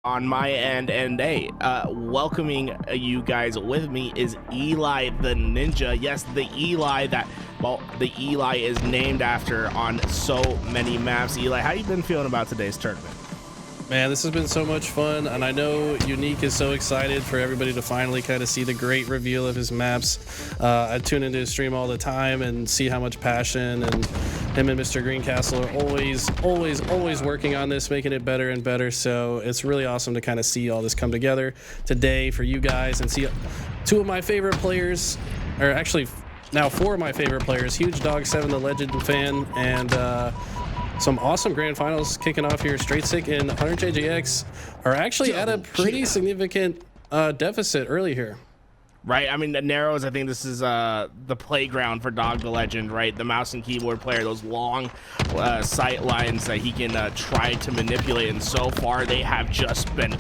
on my end, and hey, welcoming you guys with me is Eli the Ninja. Yes, the Eli that, well, the Eli is named after on so many maps. Eli, how you been feeling about today's tournament? Man, this has been so much fun, and I know Unique is so excited for everybody to finally kind of see the great reveal of his maps. I tune into his stream all the time and see how much passion, and him and Mr. Greencastle are always working on this, making it better and better. So it's really awesome to kind of see all this come together today for you guys and see two of my favorite players, or actually now four of my favorite players, huge Dog7 the Legend fan, and some awesome grand finals kicking off here. Straight-Sick and HunterJJX are actually at a pretty significant deficit early here. Right, I mean, the Narrows, I think this is the playground for Dog the Legend, right? The mouse and keyboard player, those long sight lines that he can try to manipulate, and so far they have just been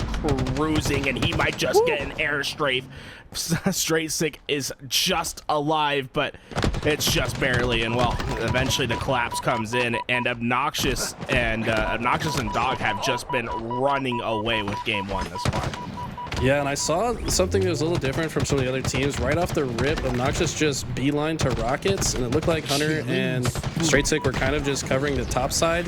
cruising, and he might just get an airstrafe. Straight-Sick is just alive, but it's just barely, and well, eventually the collapse comes in, and Obnoxiouzz and Dog have just been running away with game one this far. Yeah, and I saw something that was a little different from some of the other teams. Right off the rip, Obnoxiouzz just beeline to rockets, and it looked like Hunter and Straight-Sick were kind of just covering the top side.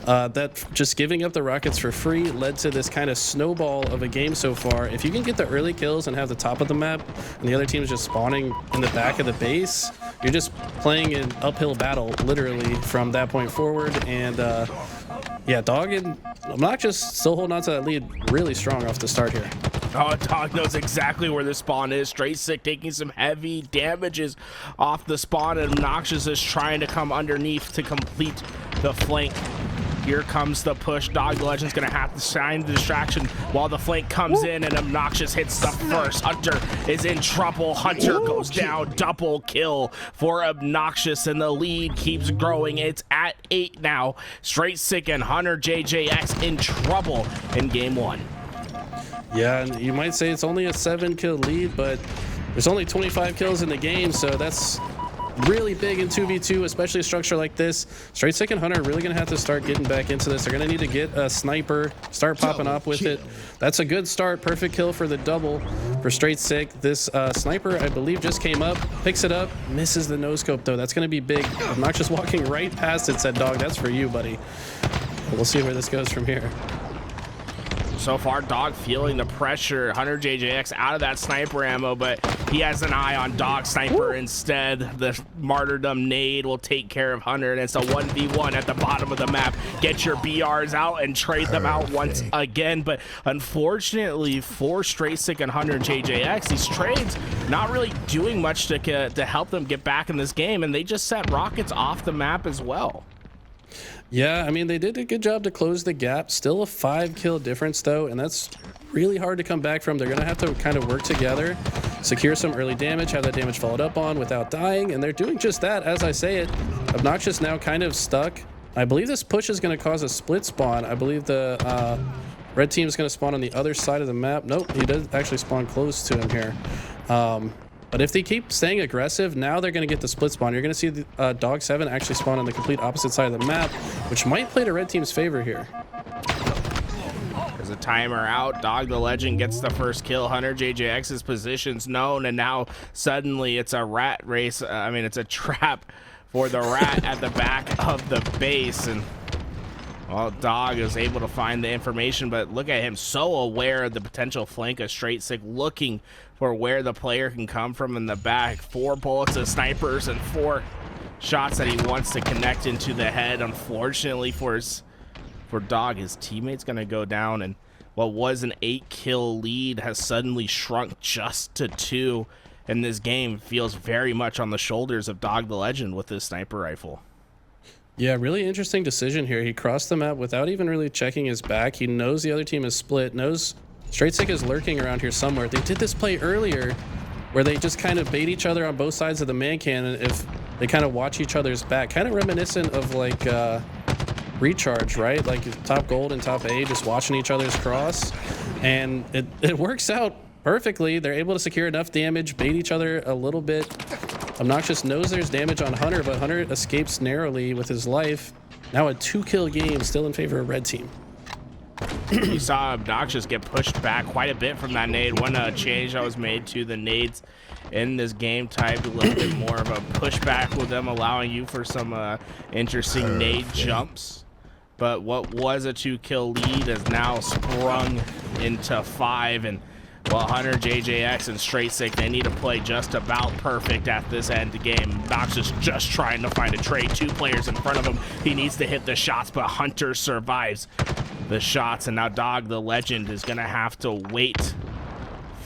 That just giving up the rockets for free led to this kind of snowball of a game so far. If you can get the early kills and have the top of the map, and the other team is just spawning in the back of the base, you're just playing an uphill battle, literally, from that point forward. And yeah, Dog and Obnoxiouzz still holding on to that lead really strong off the start here. Oh, Dog knows exactly where the spawn is. Straight-Sick taking some heavy damages off the spawn, and Obnoxiouzz is trying to come underneath to complete the flank. Here comes the push. Dog the Legend's gonna have to shine the distraction while the flank comes in, and Obnoxiouzz hits the first. Hunter is in trouble. Hunter goes down. Double kill for Obnoxiouzz, and the lead keeps growing. It's at 8 now. Straight-Sick and HunterJJX in trouble in game one. Yeah, and you might say it's only a 7-kill lead, but there's only 25 kills in the game, so that's really big in 2v2, especially a structure like this. Straight-Sick and Hunter are really going to have to start getting back into this. They're going to need to get a sniper, start popping up with it. That's a good start. Perfect kill for the double for Straight-Sick. This sniper, I believe, just came up, picks it up, misses the no-scope, though. That's going to be big. Obnoxiouzz walking right past it, said, Dog, that's for you, buddy. We'll see where this goes from here. So far, Dog feeling the pressure. HunterJJX out of that sniper ammo, but he has an eye on Dog Sniper instead. The martyrdom nade will take care of Hunter, and it's a 1v1 at the bottom of the map. Get your BRs out and trade them out once again, but unfortunately for Straight-Sick and HunterJJX, these trades not really doing much to help them get back in this game, and they just set rockets off the map as well. Yeah, I mean, they did a good job to close the gap. Still a 5-kill difference, though, and that's really hard to come back from. They're going to have to kind of work together, secure some early damage, have that damage followed up on without dying, and they're doing just that as I say it. Obnoxiouzz now kind of stuck. I believe this push is going to cause a split spawn. I believe the red team is going to spawn on the other side of the map. Nope, he does actually spawn close to him here. But if they keep staying aggressive, now they're going to get the split spawn. You're going to see the Dog7 actually spawn on the complete opposite side of the map, which might play to red team's favor here. There's a timer out. Dog the Legend gets the first kill. HunterJJX's position's known, and now suddenly it's a rat race. I mean, it's a trap for the rat at the back of the base, and well, Dog is able to find the information, but look at him, so aware of the potential flank of Straight-Sick, looking for where the player can come from in the back. 4 bullets of snipers and 4 shots that he wants to connect into the head. Unfortunately for Dog, his teammate's going to go down, and what was an 8-kill lead has suddenly shrunk just to 2, and this game feels very much on the shoulders of Dog the Legend with this sniper rifle. Yeah, really interesting decision here. He crossed the map without even really checking his back. He knows the other team is split, knows Straight-Sick is lurking around here somewhere. They did this play earlier where they just kind of bait each other on both sides of the man cannon if they kind of watch each other's back. Kind of reminiscent of like Recharge, right? Like top gold and top A just watching each other's cross. And it works out perfectly. They're able to secure enough damage, bait each other a little bit. Obnoxiouzz knows there's damage on Hunter, but Hunter escapes narrowly with his life. Now a 2-kill game, still in favor of red team. You saw Obnoxiouzz get pushed back quite a bit from that nade. One change that was made to the nades in this game type, a little bit more of a pushback with them, allowing you for some interesting nade jumps. But what was a 2-kill lead has now sprung into 5, and well, HunterJJX and Straight Sick, they need to play just about perfect at this end game. Obnoxiouzz just trying to find a trade. 2 players in front of him. He needs to hit the shots, but Hunter survives the shots, and now Dog the Legend is gonna have to wait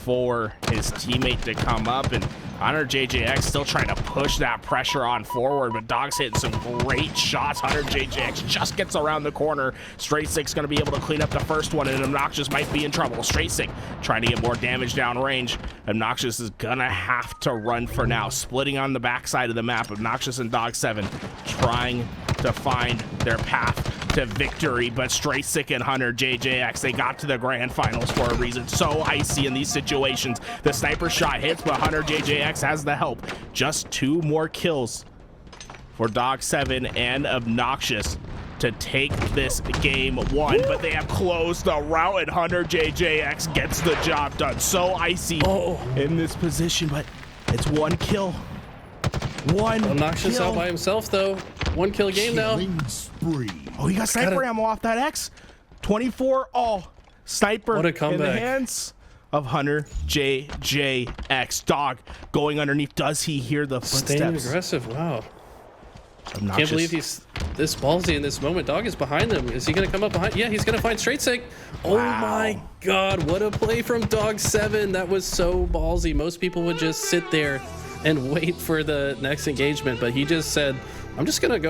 for his teammate to come up, and HunterJJX still trying to push that pressure on forward, but Dog's hitting some great shots. HunterJJX just gets around the corner. Straight Sick's gonna be able to clean up the first one, and Obnoxiouzz might be in trouble. Straight Sick trying to get more damage down range. Obnoxiouzz is gonna have to run for now. Splitting on the backside of the map. Obnoxiouzz and Dog 7 trying to find their path to victory, but Straight Sick and HunterJJX, they got to the grand finals for a reason. So icy in these situations. The sniper shot hits, but HunterJJX has the help. Just 2 more kills for Dog 7 and Obnoxiouzz to take this game 1, but they have closed the route, and HunterJJX gets the job done. So icy in this position, but it's 1 kill. Obnoxiouzz out by himself though. 1 kill game now. Oh, he got sniper ammo off that X. 24 all. Sniper What a in comeback. the hands of HunterJJX. Dog going underneath. Does he hear the Staying footsteps? aggressive. Wow. Obnoxiouzz. Can't believe he's this ballsy in this moment. Dog is behind him. Is he gonna come up behind? Yeah, he's gonna find Straight Sick. Oh my God, what a play from Dog 7. That was so ballsy. Most people would just sit there and wait for the next engagement, but he just said, I'm just gonna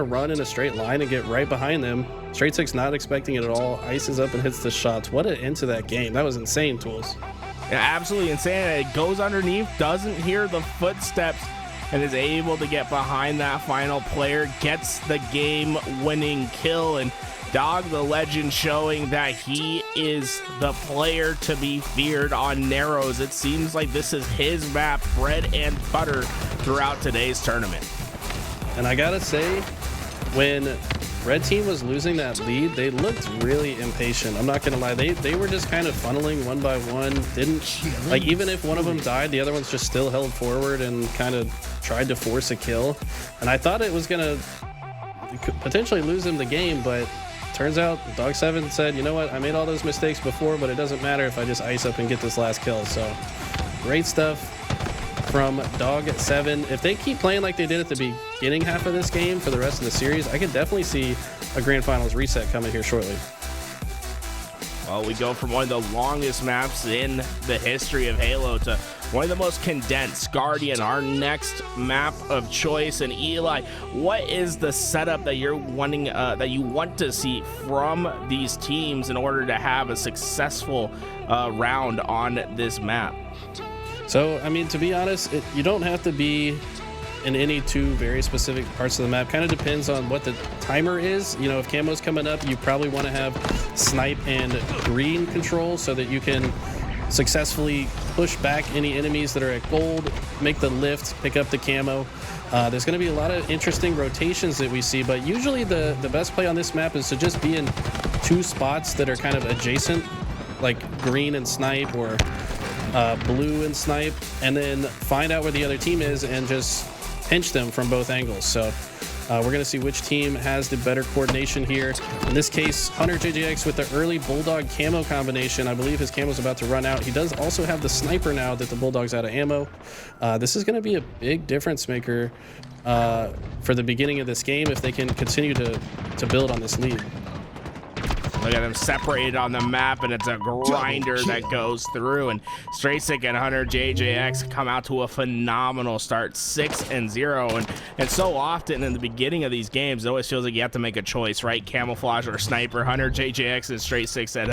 run in a straight line and get right behind them. Straight Sick's not expecting it at all. Ices up and hits the shots. What an end to that game. That was insane, Tools. Yeah, absolutely insane. It goes underneath, doesn't hear the footsteps, and is able to get behind that final player, gets the game-winning kill, and Dog the Legend showing that he is the player to be feared on Narrows. It seems like this is his map, bread and butter, throughout today's tournament. And I gotta say, when Red Team was losing that lead, they looked really impatient. I'm not gonna lie, they were just kind of funneling one by one. Like, even if one of them died, the other ones just still held forward and kind of tried to force a kill. And I thought it was gonna potentially lose them the game, but turns out Dog 7 said, you know what, I made all those mistakes before, but it doesn't matter if I just ice up and get this last kill. So great stuff from Dog 7. If they keep playing like they did at the beginning half of this game for the rest of the series, I could definitely see a grand finals reset coming here shortly. Well, we go from one of the longest maps in the history of Halo to one of the most condensed. Guardian, our next map of choice. And Eli, what is the setup that you're wanting, that you want to see from these teams in order to have a successful round on this map? So, I mean, to be honest, you don't have to be in any 2 very specific parts of the map. Kind of depends on what the timer is. You know, if camo's coming up, you probably want to have snipe and green control so that you can successfully push back any enemies that are at gold, make the lift, pick up the camo. There's going to be a lot of interesting rotations that we see, but usually the best play on this map is to just be in 2 spots that are kind of adjacent, like green and snipe, or blue and snipe, and then find out where the other team is and just pinch them from both angles. So we're going to see which team has the better coordination here. In this case, HunterJJX with the early Bulldog camo combination. I believe his camo's about to run out. He does also have the sniper now that the Bulldog's out of ammo. This is going to be a big difference maker for the beginning of this game if they can continue to build on this lead. Look at them separated on the map, and it's a grinder that goes through. And Straight Sick and HunterJJX come out to a phenomenal start, 6-0. And so often in the beginning of these games, it always feels like you have to make a choice, right? Camouflage or sniper. HunterJJX and Straight Sick said,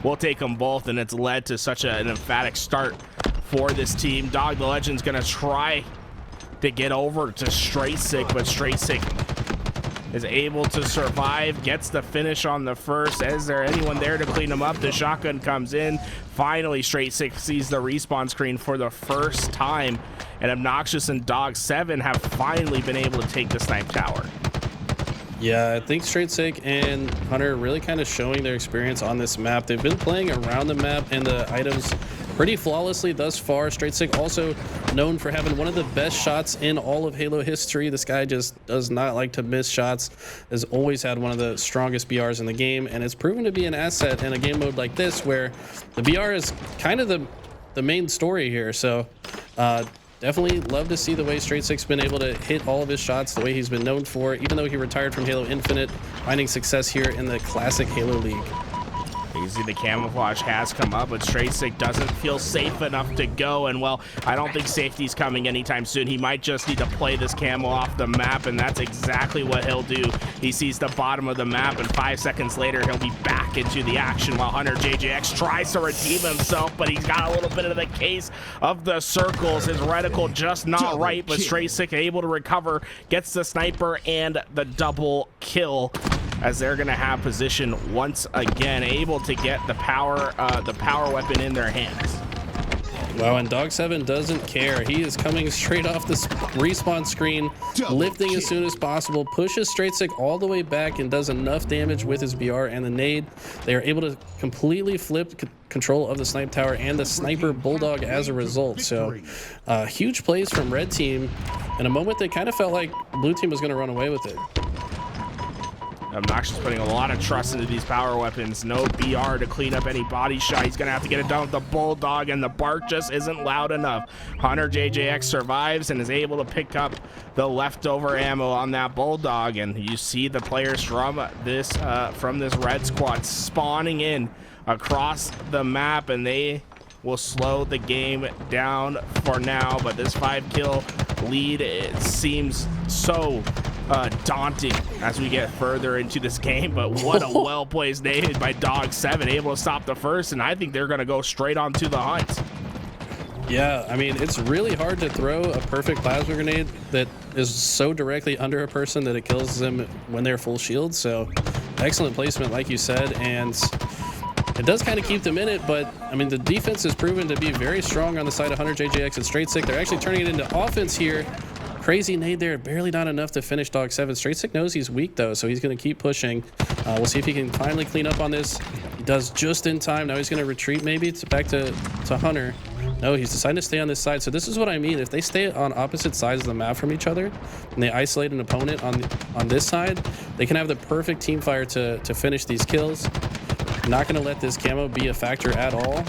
we'll take them both, and it's led to such an emphatic start for this team. Dog the Legend's gonna try to get over to Straight Sick, but Straight Sick is able to survive, gets the finish on the first. Is there anyone there to clean him up? The shotgun comes in. Finally, Straight Sick sees the respawn screen for the first time, and Obnoxiouzz and Dog 7 have finally been able to take the snipe tower. Yeah, I think Straight Sick and Hunter really kind of showing their experience on this map. They've been playing around the map and the items pretty flawlessly thus far. Straight Sick also known for having one of the best shots in all of Halo history. This guy just does not like to miss shots. Has always had one of the strongest BRs in the game, and it's proven to be an asset in a game mode like this where the BR is kind of the main story here. So definitely love to see the way Straight Sick's been able to hit all of his shots the way he's been known for, even though he retired from Halo Infinite, finding success here in the classic Halo League. You see the camouflage has come up, but Straight Sick doesn't feel safe enough to go. And well, I don't think safety's coming anytime soon. He might just need to play this camo off the map, and that's exactly what he'll do. He sees the bottom of the map, and 5 seconds later, he'll be back into the action while HunterJJX tries to redeem himself, but he's got a little bit of the case of the circles. His reticle just not right, but Straight Sick able to recover, gets the sniper and the double kill, as they're gonna have position once again, able to get the power weapon in their hands. Wow, and Dog7 doesn't care. He is coming straight off the respawn screen, lifting as soon as possible, pushes Straight Sick all the way back and does enough damage with his BR and the nade. They are able to completely flip control of the snipe tower and the sniper bulldog as a result. So huge plays from red team in a moment they kind of felt like blue team was going to run away with it. Obnoxiouzz putting a lot of trust into these power weapons. No BR to clean up any body shot. He's gonna have to get it done with the bulldog, and the bark just isn't loud enough. HunterJJX survives and is able to pick up the leftover ammo on that bulldog, and you see the players from this red squad spawning in across the map, and they will slow the game down for now. But this 5-kill lead, it seems so daunting as we get further into this game. But what a well-placed nade by Dog7, able to stop the first, and I think they're going to go straight on to the hunt. Yeah, I mean, it's really hard to throw a perfect plasma grenade that is so directly under a person that it kills them when they're full shield. So excellent placement, like you said, and it does kind of keep them in it. But I mean, the defense has proven to be very strong on the side of HunterJJX and Straight Sick. They're actually turning it into offense here. Crazy nade there, barely not enough to finish Dog7. Straight Sick knows he's weak though, so he's going to keep pushing. We'll see if he can finally clean up on this. He does just in time. Now he's going to retreat maybe back to Hunter. No, he's decided to stay on this side. So this is what I mean. If they stay on opposite sides of the map from each other and they isolate an opponent on this side, they can have the perfect team fire to finish these kills. Not going to let this camo be a factor at all,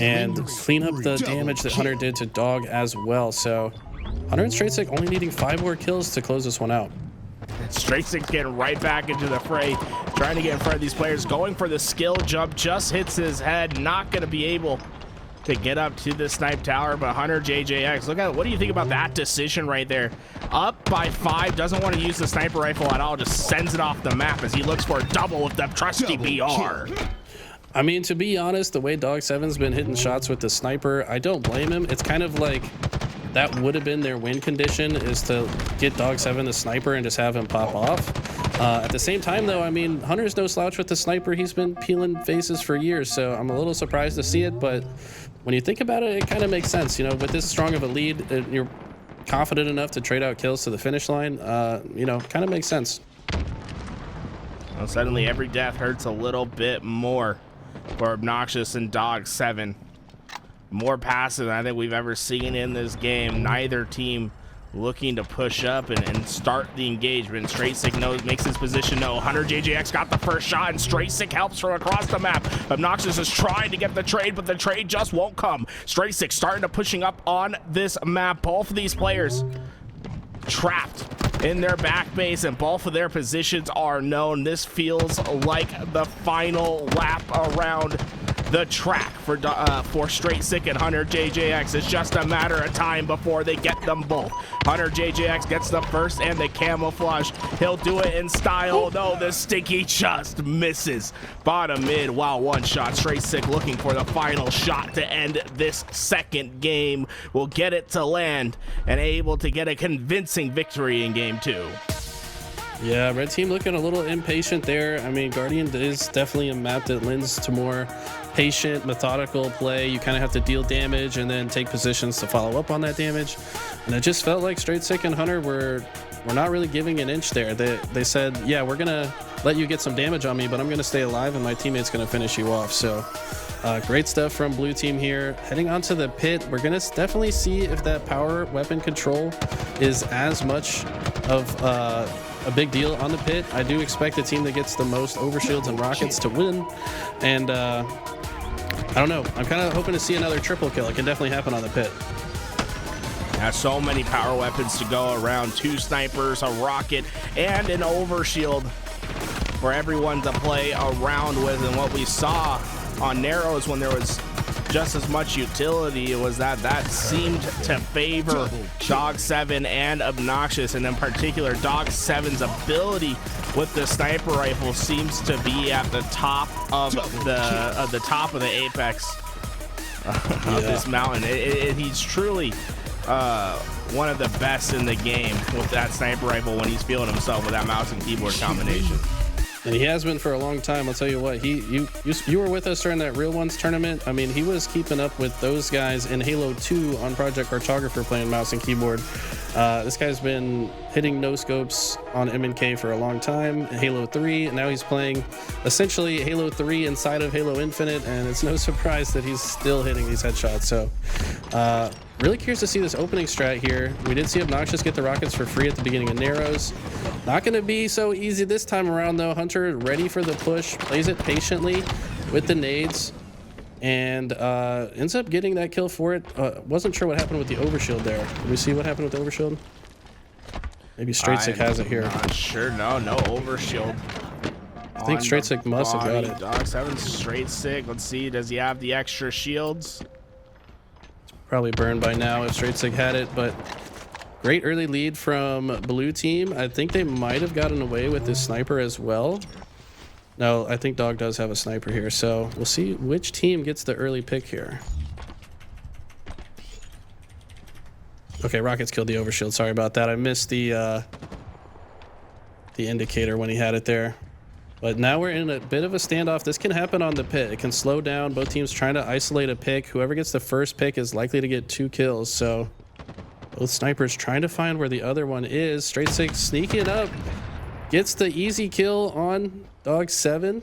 and clean up the damage that Hunter did to Dog as well. So Hunter and Straight Sick only needing 5 more kills to close this one out. Straight Sick's getting right back into the fray, trying to get in front of these players, going for the skill jump, just hits his head, not going to be able to get up to the snipe tower. But HunterJJX, look at, what do you think about that decision right there? Up by 5, doesn't want to use the sniper rifle at all, just sends it off the map as he looks for a double with the trusty BR. I mean, to be honest, the way Dog7's been hitting shots with the sniper, I don't blame him. It's kind of like that would have been their win condition, is to get Dog7 the sniper and just have him pop off. At the same time though, I mean, Hunter's no slouch with the sniper. He's been peeling faces for years, so I'm a little surprised to see it, but when you think about it, it kind of makes sense. You know, with this strong of a lead, you're confident enough to trade out kills to the finish line. You know, kind of makes sense. Well, suddenly every death hurts a little bit more for Obnoxiouzz and Dog7. More passive than I think we've ever seen in this game. Neither team looking to push up and start the engagement. Straight Sick knows, makes his position known. HunterJJX got the first shot, and Straight Sick helps from across the map. Obnoxiouzz is trying to get the trade, but the trade just won't come. Straight Sick starting to pushing up on this map. Both of these players trapped in their back base, and both of their positions are known. This feels like the final lap around the track for Straight Sick and HunterJJX. It's just a matter of time before they get them both. HunterJJX gets the first and the camouflage. He'll do it in style. No, the stinky just misses. Bottom mid, wow, one shot. Straight Sick looking for the final shot to end this second game. Will get it to land and able to get a convincing victory in game 2. Yeah, red team looking a little impatient there. I mean, Guardian is definitely a map that lends to more patient, methodical play. You kind of have to deal damage and then take positions to follow up on that damage. And it just felt like Straight Sick and Hunter were we're not really giving an inch there. They said, yeah, we're gonna let you get some damage on me, but I'm gonna stay alive and my teammate's gonna finish you off. So great stuff from blue team here. Heading on to the pit, we're gonna definitely see if that power weapon control is as much of a big deal on the pit. I do expect the team that gets the most overshields and rockets to win, and I don't know, I'm kind of hoping to see another triple kill. It can definitely happen on the pit. Has so many power weapons to go around. 2 snipers, a rocket, and an overshield for everyone to play around with. And what we saw on narrows when there was just as much utility was that seemed to favor Dog 7 and Obnoxiouzz, and in particular Dog 7's ability with the sniper rifle seems to be at the top of the apex of this mountain. He's truly one of the best in the game with that sniper rifle when he's feeling himself with that mouse and keyboard combination. And he has been for a long time. I'll tell you what, you were with us during that Real Ones tournament. I mean, he was keeping up with those guys in Halo 2 on Project Cartographer playing mouse and keyboard. This guy's been hitting no scopes on M&K for a long time. Halo 3, and now he's playing essentially Halo 3 inside of Halo Infinite, and it's no surprise that he's still hitting these headshots. So really curious to see this opening strat here. We did see Obnoxiouzz get the rockets for free at the beginning of narrows. Not going to be so easy this time around though. Hunter ready for the push, plays it patiently with the nades, and ends up getting that kill for it. Wasn't sure what happened with the overshield there. Did we see what happened with the overshield? Maybe Straight has it here. Not sure. No overshield. I think Straight must have got it. Dog 7 Straight. Let's see. Does he have the extra shields? Probably burned by now if Straight had it, but great early lead from blue team. I think they might have gotten away with this sniper as well. No, I think Dog does have a sniper here, so we'll see which team gets the early pick here. Okay, Rockets killed the overshield. Sorry about that. I missed the indicator when he had it there. But now we're in a bit of a standoff. This can happen on the pit. It can slow down. Both teams trying to isolate a pick. Whoever gets the first pick is likely to get 2 kills. So both snipers trying to find where the other one is. Straight sneaking up. Gets the easy kill on Dog 7.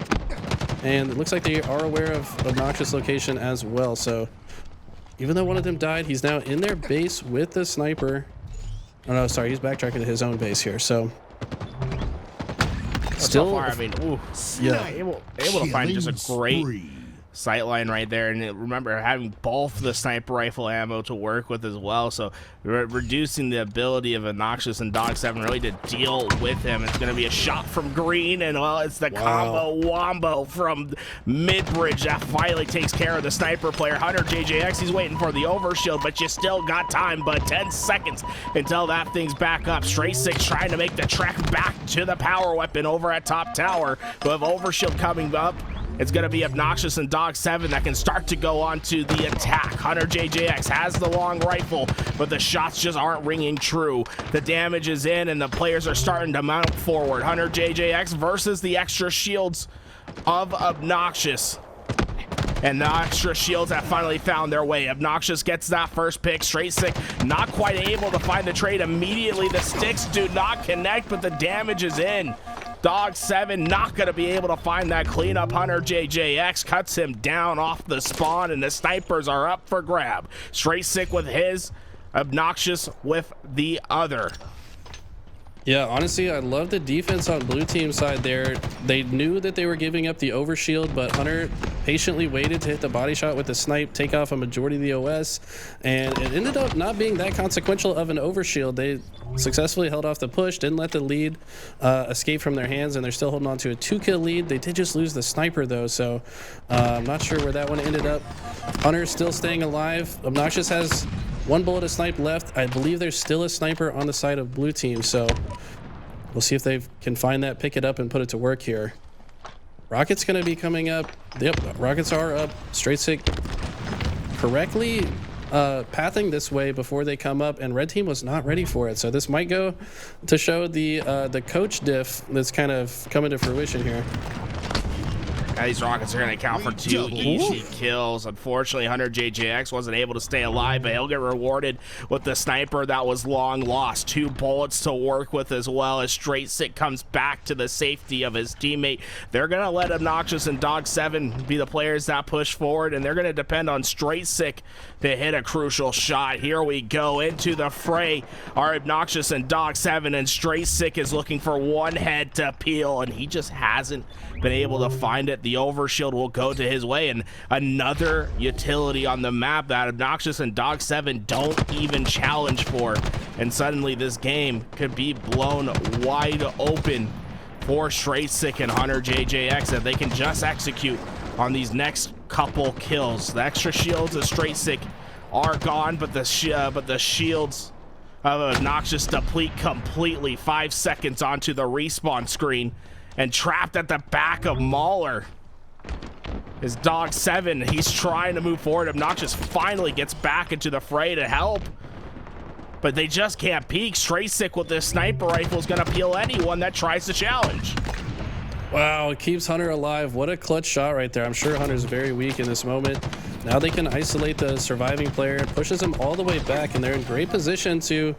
And it looks like they are aware of Obnoxiouzz location as well. So even though one of them died, he's now in their base with the sniper. Oh no, sorry, he's backtracking to his own base here. So still, so far, I mean, able to find just a great sight line right there, and remember having both the sniper rifle ammo to work with as well, so reducing the ability of Obnoxiouzz and Dog 7 really to deal with him. It's going to be a shot from green, and well, it's the combo wombo from mid-bridge that finally takes care of the sniper player. HunterJJX, he's waiting for the overshield, but you still got time, but 10 seconds until that thing's back up. Straight trying to make the trek back to the power weapon over at top tower. We have overshield coming up. It's going to be Obnoxiouzz and Dog 7 that can start to go on to the attack. HunterJJX has the long rifle, but the shots just aren't ringing true. The damage is in, and the players are starting to mount forward. HunterJJX versus the extra shields of Obnoxiouzz. And the extra shields have finally found their way. Obnoxiouzz gets that first pick. Straight not quite able to find the trade immediately. The sticks do not connect, but the damage is in. Dog 7 not going to be able to find that cleanup. HunterJJX cuts him down off the spawn, and the snipers are up for grab. Straight with his, Obnoxiouzz with the other. Yeah, honestly, I love the defense on blue team side there. They knew that they were giving up the overshield, but Hunter patiently waited to hit the body shot with the snipe, take off a majority of the OS, and it ended up not being that consequential of an overshield. They successfully held off the push, didn't let the lead escape from their hands, and they're still holding on to a 2-kill lead. They did just lose the sniper though, so I'm not sure where that one ended up. Hunter's still staying alive. Obnoxiouzz has 1 bullet of snipe left. I believe there's still a sniper on the side of blue team, so we'll see if they can find that, pick it up, and put it to work here. Rocket's going to be coming up. Yep, Rockets are up. Straight correctly pathing this way before they come up, and red team was not ready for it. So this might go to show the coach diff that's kind of coming to fruition here. Now these rockets are going to count for 2 easy kills. Unfortunately, HunterJJX wasn't able to stay alive, but he'll get rewarded with the sniper that was long lost. 2 bullets to work with as well as StraightSick comes back to the safety of his teammate. They're going to let Obnoxiouzz and Dog7 be the players that push forward, and they're going to depend on StraightSick to hit a crucial shot. Here we go into the fray. Our Obnoxiouzz and Dog7, and StraightSick is looking for one head to peel, and he just hasn't been able to find it. The overshield will go to his way, and another utility on the map that Obnoxiouzz and Dog7 don't even challenge for, and suddenly this game could be blown wide open for StraightSick and HunterJJX if they can just execute on these next couple kills. The extra shields of StraightSick are gone, but the shields of Obnoxiouzz deplete completely. 5 seconds onto the respawn screen, and trapped at the back of Mauler is Dog7. He's trying to move forward. Obnoxiouzz finally gets back into the fray to help, but they just can't peek. StraightSick with this sniper rifle is going to peel anyone that tries to challenge. Wow, it keeps Hunter alive. What a clutch shot right there. I'm sure Hunter's very weak in this moment. Now they can isolate the surviving player. It pushes them all the way back, and they're in great position to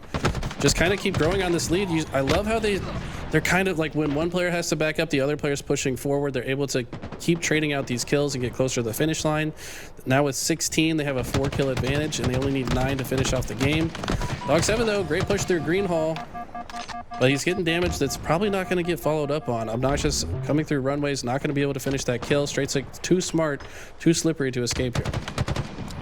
just kind of keep growing on this lead. I love how they're kind of like when one player has to back up, the other player's pushing forward. They're able to keep trading out these kills and get closer to the finish line. Now with 16, they have a 4-kill advantage, and they only need 9 to finish off the game. Dog7, though, great push through Green Hall, but he's getting damage that's probably not going to get followed up on. Obnoxiouzz coming through runways, not going to be able to finish that kill. StraightSick too smart, too slippery to escape here.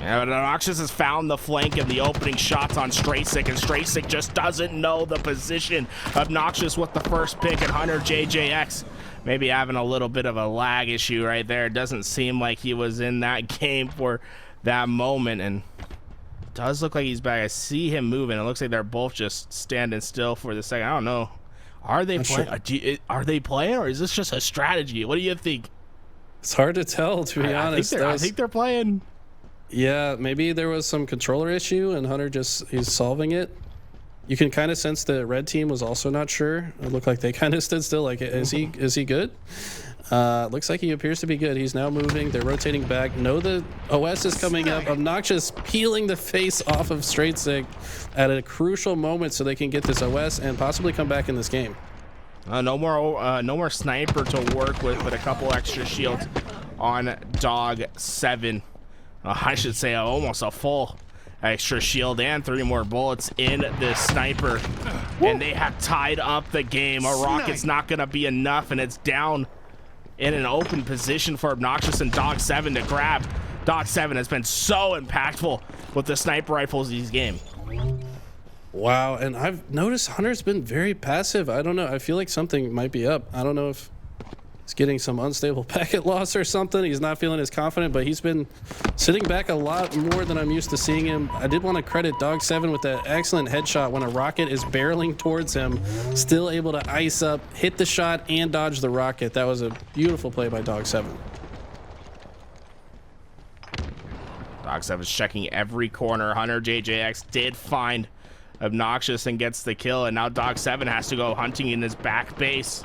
Yeah, but Obnoxiouzz has found the flank and the opening shots on StraightSick, and StraightSick just doesn't know the position. Obnoxiouzz with the first pick, and HunterJJX maybe having a little bit of a lag issue right there. It doesn't seem like he was in that game for that moment, and does look like he's back. I see him moving. It looks like they're both just standing still for the second. I don't know. Are they playing? Are they playing, or is this just a strategy? What do you think? It's hard to tell, to be honest. I think they're playing. Yeah, maybe there was some controller issue and Hunter he's solving it. You can kind of sense the red team was also not sure. It looked like they kind of stood still, like, is he good? Looks like he appears to be good. He's now moving. They're rotating back. No, the OS is coming up. Obnoxiouzz peeling the face off of StraightSick at a crucial moment so they can get this OS and possibly come back in this game. No more sniper to work with, but a couple extra shields on Dog7. I should say almost a full extra shield and 3 more bullets in this sniper. And they have tied up the game. A rocket's not going to be enough, and it's down in an open position for Obnoxiouzz and Dog7 to grab. Dog7 has been so impactful with the sniper rifles these games. Wow, and I've noticed Hunter's been very passive. I don't know. I feel like something might be up. I don't know if he's getting some unstable packet loss or something. He's not feeling as confident, but he's been sitting back a lot more than I'm used to seeing him. I did want to credit Dog7 with that excellent headshot when a rocket is barreling towards him, still able to ice up, hit the shot, and dodge the rocket. That was a beautiful play by Dog7. Dog7 is checking every corner. HunterJJX did find Obnoxiouzz and gets the kill, and now Dog7 has to go hunting in his back base.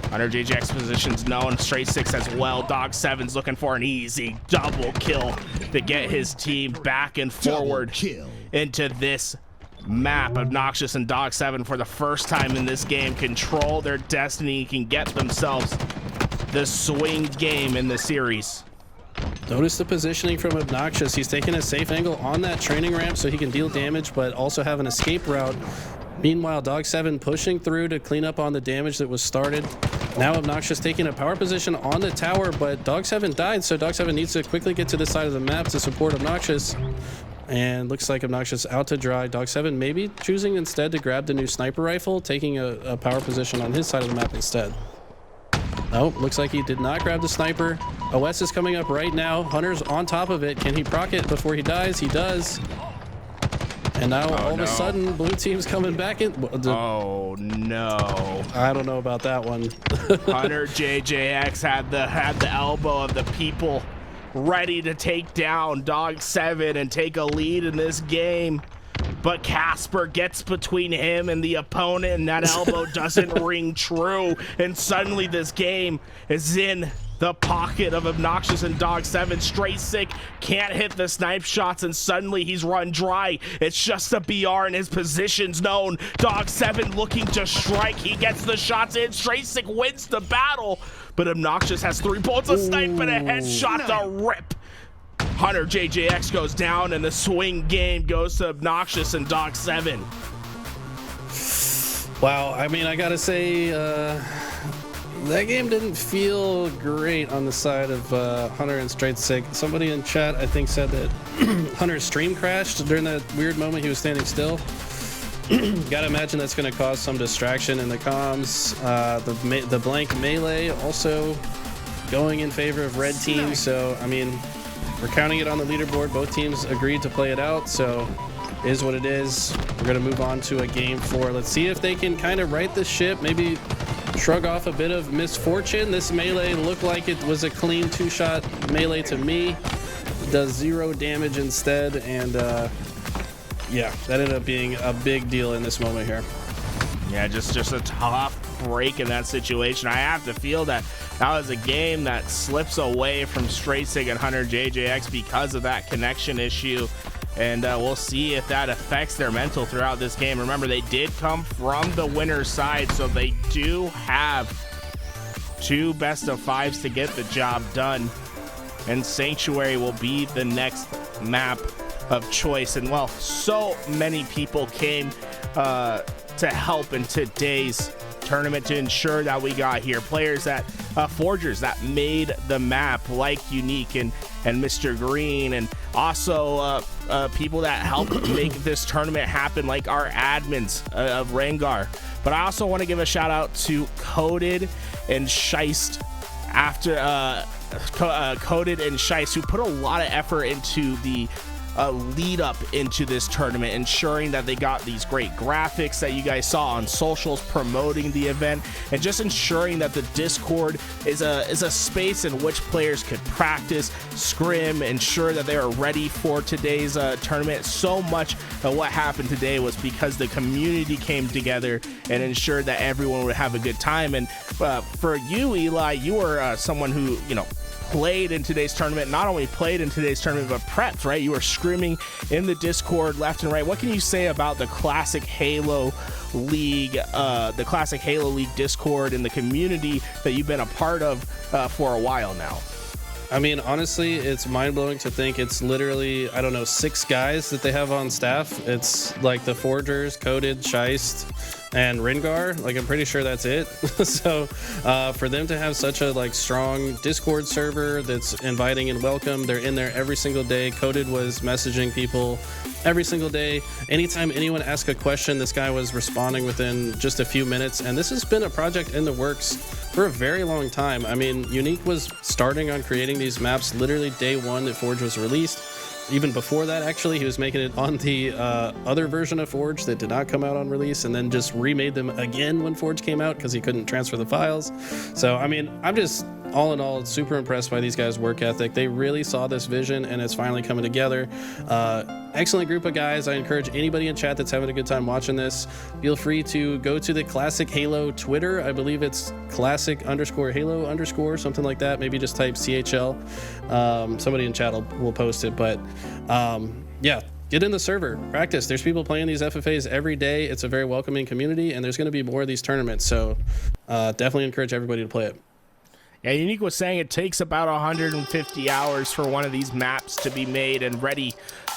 HunterJJX position's known. StraightSick as well. Dog7's looking for an easy double kill to get his team back and forward into this map. Obnoxiouzz and Dog7 for the first time in this game control their destiny, can get themselves the swing game in the series. Notice the positioning from Obnoxiouzz. He's taking a safe angle on that training ramp so he can deal damage, but also have an escape route. Meanwhile, Dog7 pushing through to clean up on the damage that was started. Now Obnoxiouzz taking a power position on the tower, but Dog7 died, so Dog7 needs to quickly get to this side of the map to support Obnoxiouzz. And looks like Obnoxiouzz out to dry. Dog7 maybe choosing instead to grab the new sniper rifle, taking a power position on his side of the map instead. Oh, looks like he did not grab the sniper. OS is coming up right now. Hunter's on top of it. Can he proc it before he dies? He does. And now all of a sudden, blue team's coming back in. Oh no! I don't know about that one. HunterJJX had the elbow of the people ready to take down Dog7 and take a lead in this game, but Casper gets between him and the opponent, and that elbow doesn't ring true. And suddenly, this game is in the pocket of Obnoxiouzz and Dog 7. Straight sick, can't hit the snipe shots, and suddenly he's run dry. It's just a BR and his position's known. Dog 7 looking to strike. He gets the shots in. Straight sick wins the battle, but Obnoxiouzz has 3 bullets, a snipe, and a headshot to rip. HunterJJX goes down, and the swing game goes to Obnoxiouzz and Dog 7. Wow, I mean, I gotta say, that game didn't feel great on the side of Hunter and Straight Sick. Somebody in chat, I think, said that Hunter's stream crashed during that weird moment he was standing still. Gotta imagine that's gonna cause some distraction in the comms. The blank melee also going in favor of red team, so, I mean, we're counting it on the leaderboard. Both teams agreed to play it out, so it is what it is. We're gonna move on to a game 4. Let's see if they can kind of right the ship, maybe shrug off a bit of misfortune. This melee looked like it was a clean 2-shot melee to me. It does 0 damage instead, and yeah, that ended up being a big deal in this moment here. Yeah, just a tough break in that situation. I have to feel that was a game that slips away from Straight Sick and HunterJJX because of that connection issue. And we'll see if that affects their mental throughout this game. Remember, they did come from the winner's side, so they do have 2 best-of-5s to get the job done. And Sanctuary will be the next map of choice. And, well, so many people came to help in today's tournament to ensure that we got here. Players that forgers that made the map, like Unique and Mr. Green, and also people that helped make this tournament happen, like our admins of Rengar. But I also want to give a shout out to Coded and Scheist after Coded and Scheist, who put a lot of effort into the lead up into this tournament, ensuring that they got these great graphics that you guys saw on socials promoting the event, and just ensuring that the Discord is a space in which players could practice, scrim, ensure that they are ready for today's tournament. So much of what happened today was because the community came together and ensured that everyone would have a good time. And for you, Eli, you were someone who, you know, played in today's tournament. Not only played in today's tournament, but prepped, right? You were screaming in the Discord left and right. What can you say about the Classic Halo League, Discord, and the community that you've been a part of for a while now? I mean, honestly, it's mind-blowing to think it's literally, I don't know, 6 guys that they have on staff. It's like the Forgers, Coded, Scheist, and Rengar. Like, I'm pretty sure that's it. So for them to have such a strong Discord server that's inviting and welcome, they're in there every single day. Coded was messaging people every single day. Anytime anyone asked a question, this guy was responding within just a few minutes. And this has been a project in the works for a very long time. I mean, Unique was starting on creating these maps literally day 1 that Forge was released. Even before that, actually, he was making it on the other version of Forge that did not come out on release, and then just remade them again when Forge came out because he couldn't transfer the files. So, I mean, I'm just, all in all, super impressed by these guys' work ethic. They really saw this vision, and it's finally coming together. Excellent group of guys. I encourage anybody in chat that's having a good time watching this, feel free to go to the Classic Halo Twitter. I believe it's classic_Halo_, something like that. Maybe just type CHL. Somebody in chat will post it, but yeah, get in the server, practice. There's people playing these FFAs every day. It's a very welcoming community, and there's going to be more of these tournaments, so definitely encourage everybody to play it. Yeah, Unique was saying it takes about 150 hours for one of these maps to be made and ready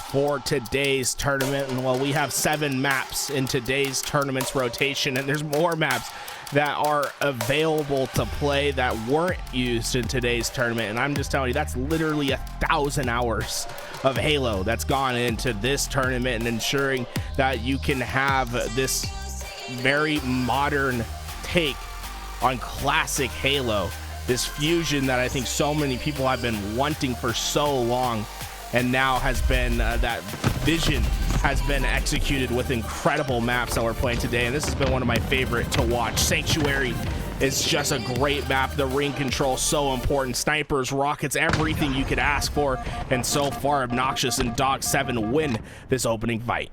for today's tournament. And while we have 7 maps in today's tournament's rotation, and there's more maps that are available to play that weren't used in today's tournament. And I'm just telling you, that's literally 1,000 hours of Halo that's gone into this tournament, and ensuring that you can have this very modern take on classic Halo, this fusion that I think so many people have been wanting for so long, and now has been that vision has been executed with incredible maps that we're playing today. And this has been one of my favorite to watch. Sanctuary is just a great map. The ring control so important. Snipers, rockets, everything you could ask for. And so far, Obnoxiouzz and Dog 7 win this opening fight.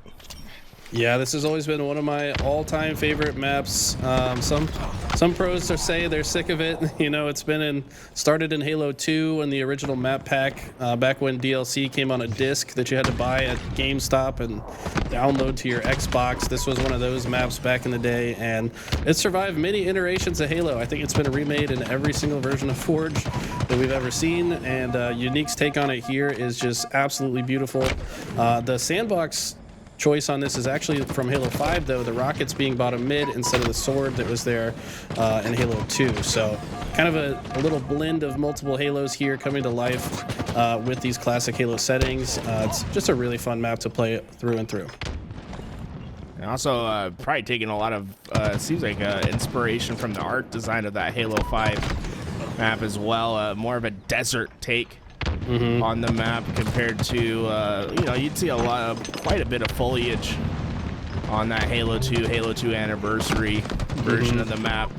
Yeah, this has always been one of my all-time favorite maps. Some pros say they're sick of it. You know, it's been started in Halo 2 in the original map pack, back when DLC came on a disc that you had to buy at GameStop and download to your Xbox. This was one of those maps back in the day, and it survived many iterations of Halo. I think it's been remade in every single version of Forge that we've ever seen, and Unique's take on it here is just absolutely beautiful. The sandbox choice on this is actually from Halo 5, though, the rockets being bottom mid instead of the sword that was there in Halo 2. So kind of a little blend of multiple Halos here coming to life with these classic Halo settings. It's just a really fun map to play through and through. And also probably taking a lot of seems like inspiration from the art design of that Halo 5 map as well. More of a desert take on the map compared to you know, you'd see quite a bit of foliage on that Halo 2 anniversary version of the map.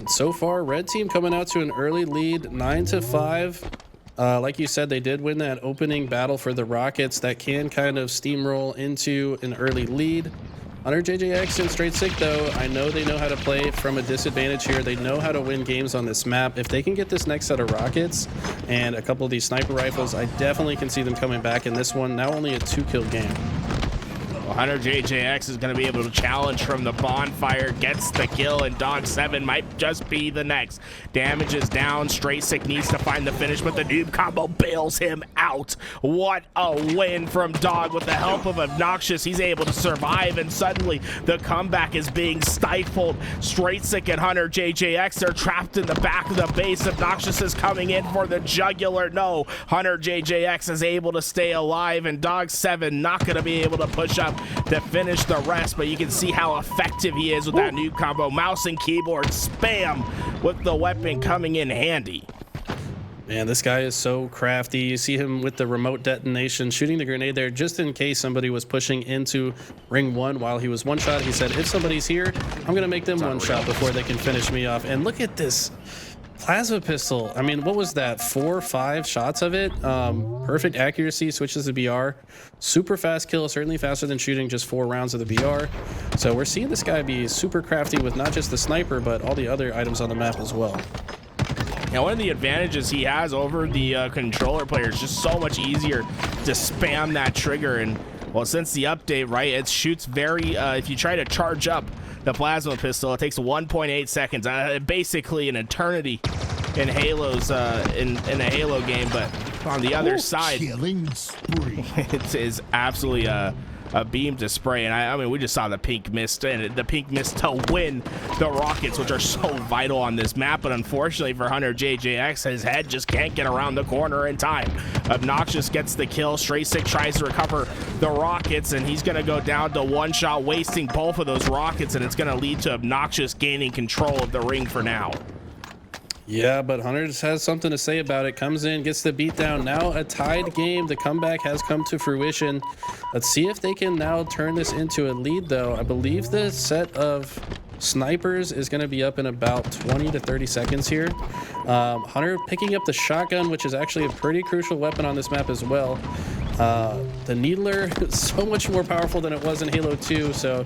So far, red team coming out to an early lead, 9-5. Like you said, they did win that opening battle for the rockets. That can kind of steamroll into an early lead. HunterJJX and Straight Sick, though, I know they know how to play from a disadvantage here. They know how to win games on this map. If they can get this next set of rockets and a couple of these sniper rifles, I definitely can see them coming back in this one. Now only a 2-kill game. Well, HunterJJX is going to be able to challenge from the bonfire, gets the kill, and Dog 7 might just be the next. Damage is down. Straight Sick needs to find the finish, but the noob combo bails him out. What a win from Dog with the help of Obnoxiouzz. He's able to survive, and suddenly the comeback is being stifled. Straight Sick and HunterJJX are trapped in the back of the base. Obnoxiouzz is coming in for the jugular. No, HunterJJX is able to stay alive, and Dog 7 not going to be able to push up to finish the rest, but you can see how effective he is with that noob combo. Mouse and keyboard spam with the weapon coming in handy. Man, this guy is so crafty. You see him with the remote detonation, shooting the grenade there just in case somebody was pushing into ring 1 while he was one shot. He said, if somebody's here, I'm gonna make them one shot before they can finish me off. And look at this plasma pistol. I mean, what was that, 4 or 5 shots of it? Perfect accuracy, switches to BR. Super fast kill, certainly faster than shooting just 4 rounds of the BR. So we're seeing this guy be super crafty with not just the sniper, but all the other items on the map as well. Now, one of the advantages he has over the controller player is just so much easier to spam that trigger. And well, since the update, right, it shoots very, if you try to charge up the plasma pistol, it takes 1.8 seconds, basically an eternity in Halo's in a Halo game. But on the other side, killing spree. it is absolutely a beam to spray. And I mean, we just saw the pink mist, and the pink mist to win the rockets, which are so vital on this map. But unfortunately for HunterJJX, his head just can't get around the corner in time. Obnoxiouzz gets the kill. Straight Sick tries to recover the rockets, and he's going to go down to one shot, wasting both of those rockets, and it's going to lead to Obnoxiouzz gaining control of the ring for now. Yeah, but Hunter just has something to say about it. Comes in, gets the beatdown. Now a tied game. The comeback has come to fruition. Let's see if they can now turn this into a lead, though. I believe the set of snipers is going to be up in about 20 to 30 seconds here. Hunter picking up the shotgun, which is actually a pretty crucial weapon on this map as well. The Needler is so much more powerful than it was in Halo 2, so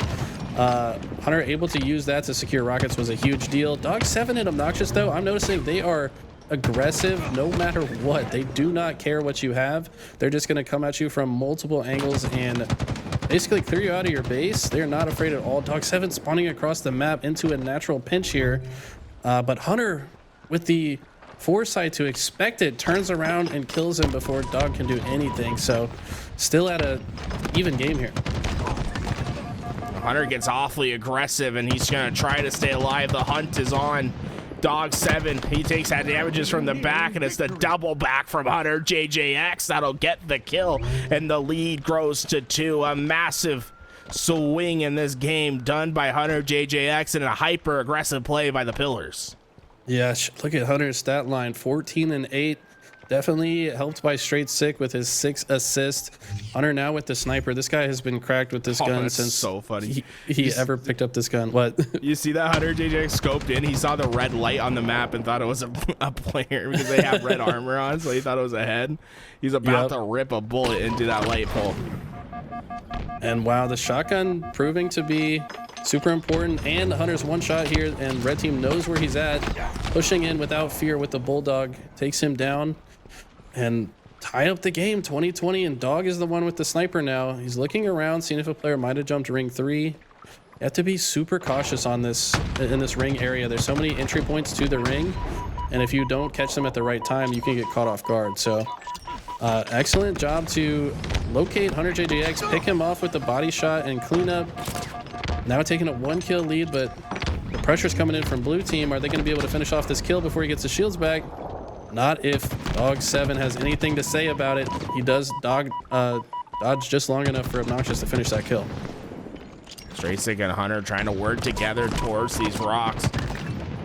Hunter able to use that to secure rockets was a huge deal. Dog 7 and Obnoxiouzz, though, I'm noticing they are aggressive no matter what. They do not care what you have. They're just going to come at you from multiple angles and basically clear you out of your base. They're not afraid at all. Dog 7 spawning across the map into a natural pinch here. But Hunter, with the foresight to expect it, turns around and kills him before Dog can do anything. So still at a even game here. Hunter gets awfully aggressive, and he's going to try to stay alive. The hunt is on Dog 7. He takes that damages from the back, and it's the double back from HunterJJX that'll get the kill, and the lead grows to 2. A massive swing in this game done by HunterJJX and a hyper aggressive play by the Pillars. Yeah, look at Hunter's stat line, 14 and 8. Definitely helped by Straight Sick with his 6 assists. Hunter now with the sniper. This guy has been cracked with this gun since so funny. he ever picked up this gun. What? You see that HunterJJX scoped in? He saw the red light on the map and thought it was a player because they have red armor on, so he thought it was a head. He's about to rip a bullet into that light pole. And wow, the shotgun proving to be super important, and Hunter's one shot here, and red team knows where he's at, pushing in without fear with the bulldog, takes him down and tie up the game 20-20, and Dog is the one with the sniper now. He's looking around, seeing if a player might have jumped ring 3. You have to be super cautious on this in this ring area. There's so many entry points to the ring, and if you don't catch them at the right time, you can get caught off guard. So excellent job to locate HunterJJX, pick him off with the body shot and clean up. Now taking a 1-kill lead, but the pressure's coming in from blue team. Are they going to be able to finish off this kill before he gets the shields back? Not if Dog7 has anything to say about it. He does dodge just long enough for Obnoxiouzz to finish that kill. StraightSick and Hunter trying to work together towards these rocks.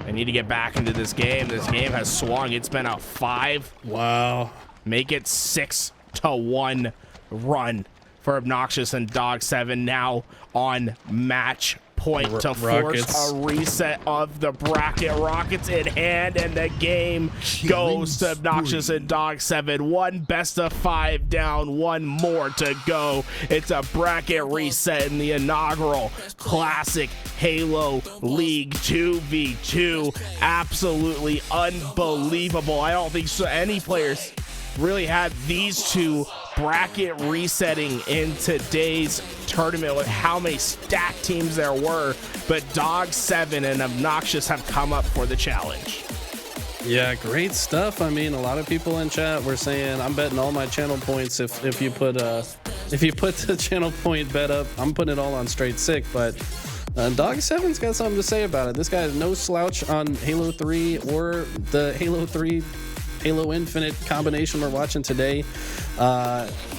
They need to get back into this game. This game has swung. It's been a 5. Wow. Make it 6-1 run for Obnoxiouzz and Dog7 now on match point to force a reset of the bracket. Rockets in hand, and the game goes to Obnoxiouzz and Dog7. 1 best of 5 down, 1 more to go. It's a bracket reset in the inaugural Classic Halo League 2v2. Absolutely unbelievable. I don't think any players really had these two bracket resetting in today's tournament with how many stacked teams there were, but Dog7 and Obnoxiouzz have come up for the challenge. Yeah, great stuff. I mean, a lot of people in chat were saying, I'm betting all my channel points if you put the channel point bet up. I'm putting it all on StraightSick, but Dog7's got something to say about it. This guy is no slouch on Halo 3 or the Halo 3 Halo Infinite combination we're watching today.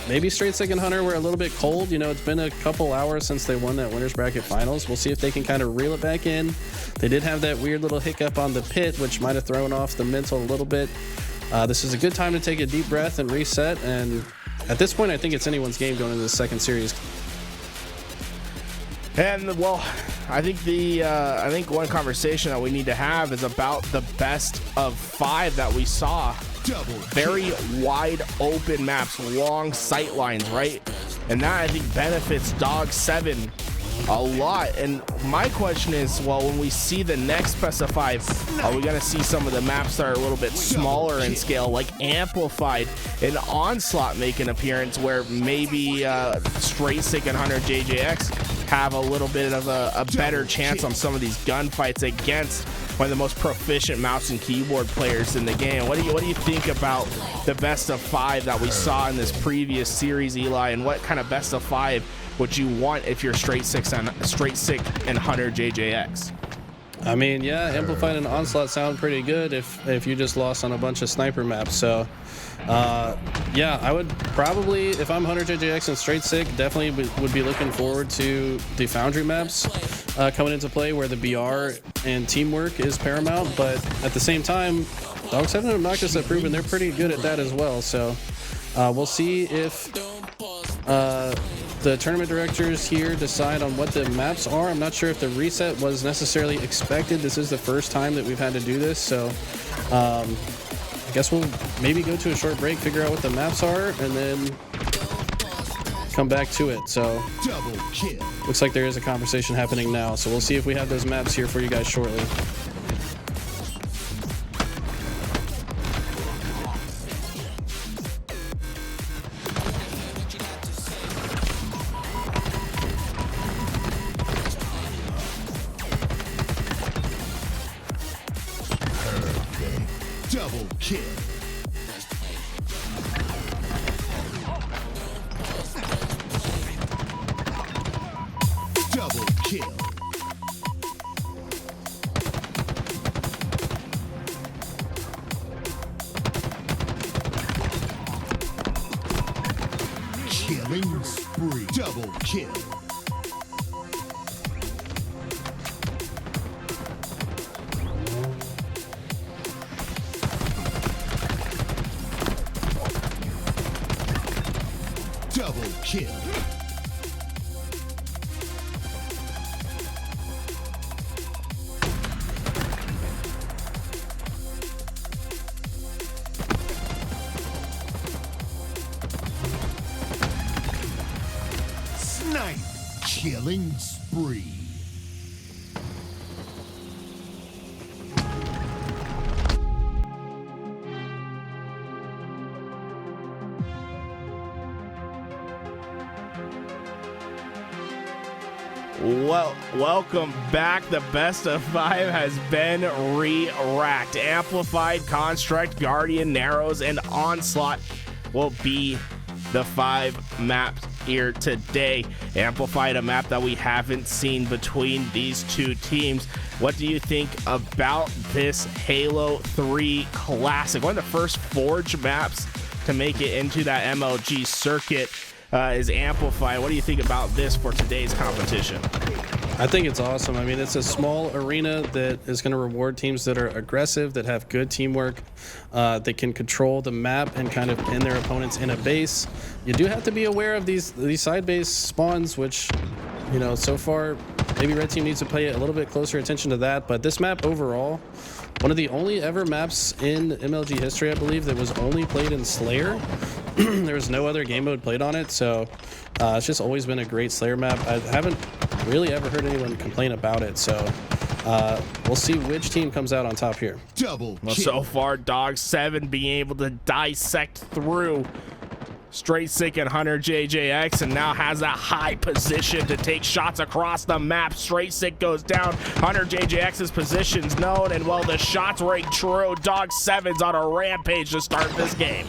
Maybe StraightSick and Hunter were a little bit cold. You know, it's been a couple hours since they won that winners bracket finals. We'll see if they can kind of reel it back in. They did have that weird little hiccup on the pit, which might have thrown off the mental a little bit. This is a good time to take a deep breath and reset. And at this point, I think it's anyone's game going into the second series. And well, I think one conversation that we need to have is about the best of 5 that we saw. Very wide open maps, long sight lines, right? And that I think benefits Dog7 a lot. And my question is, well, when we see the next best of 5, are we going to see some of the maps that are a little bit smaller in scale, like Amplified and Onslaught make an appearance, where maybe StraightSick and HunterJJX have a little bit of a better chance on some of these gunfights against one of the most proficient mouse and keyboard players in the game? What do you think about the best of 5 that we saw in this previous series, Eli? And what kind of best of 5 would you want if you're StraightSick and HunterJJX? I mean, yeah, Amplified and Onslaught sound pretty good if you just lost on a bunch of sniper maps. So yeah, I would probably, if I'm HunterJJX and StraightSick, definitely would be looking forward to the Foundry maps coming into play, where the BR and teamwork is paramount. But at the same time, Dog7 and Obnoxiouzz have proven they're pretty good at that as well. So we'll see if the tournament directors here decide on what the maps are. I'm not sure if the reset was necessarily expected. This is the first time that we've had to do this, so I guess we'll maybe go to a short break, figure out what the maps are, and then come back to it. So looks like there is a conversation happening now, so we'll see if we have those maps here for you guys shortly. Double kill. Double kill. Killing spree. Double kill. Double kill. Ninth killing spree. Well, welcome back. The best of 5 has been re-racked. Amplified, Construct, Guardian, Narrows, and Onslaught will be the 5 maps here today. Amplified, a map that we haven't seen between these two teams. What do you think about this Halo 3 Classic? One of the first Forge maps to make it into that MLG circuit. Is Amplified. What do you think about this for today's competition? I think it's awesome. I mean, it's a small arena that is going to reward teams that are aggressive, that have good teamwork, that can control the map and kind of pin their opponents in a base. You do have to be aware of these side base spawns, which, you know, so far maybe Red Team needs to pay a little bit closer attention to that. But this map overall, one of the only ever maps in MLG history, I believe, that was only played in Slayer. There was no other game mode played on it, so it's just always been a great Slayer map. I haven't really ever heard anyone complain about it, so we'll see which team comes out on top here. Double Well, kill. so far, Dog7 being able to dissect through Straight Sick and HunterJJX, and now has that high position to take shots across the map. Straight Sick goes down. HunterJJX's position's known, and well, the shots ring true. Dog7's on a rampage to start this game.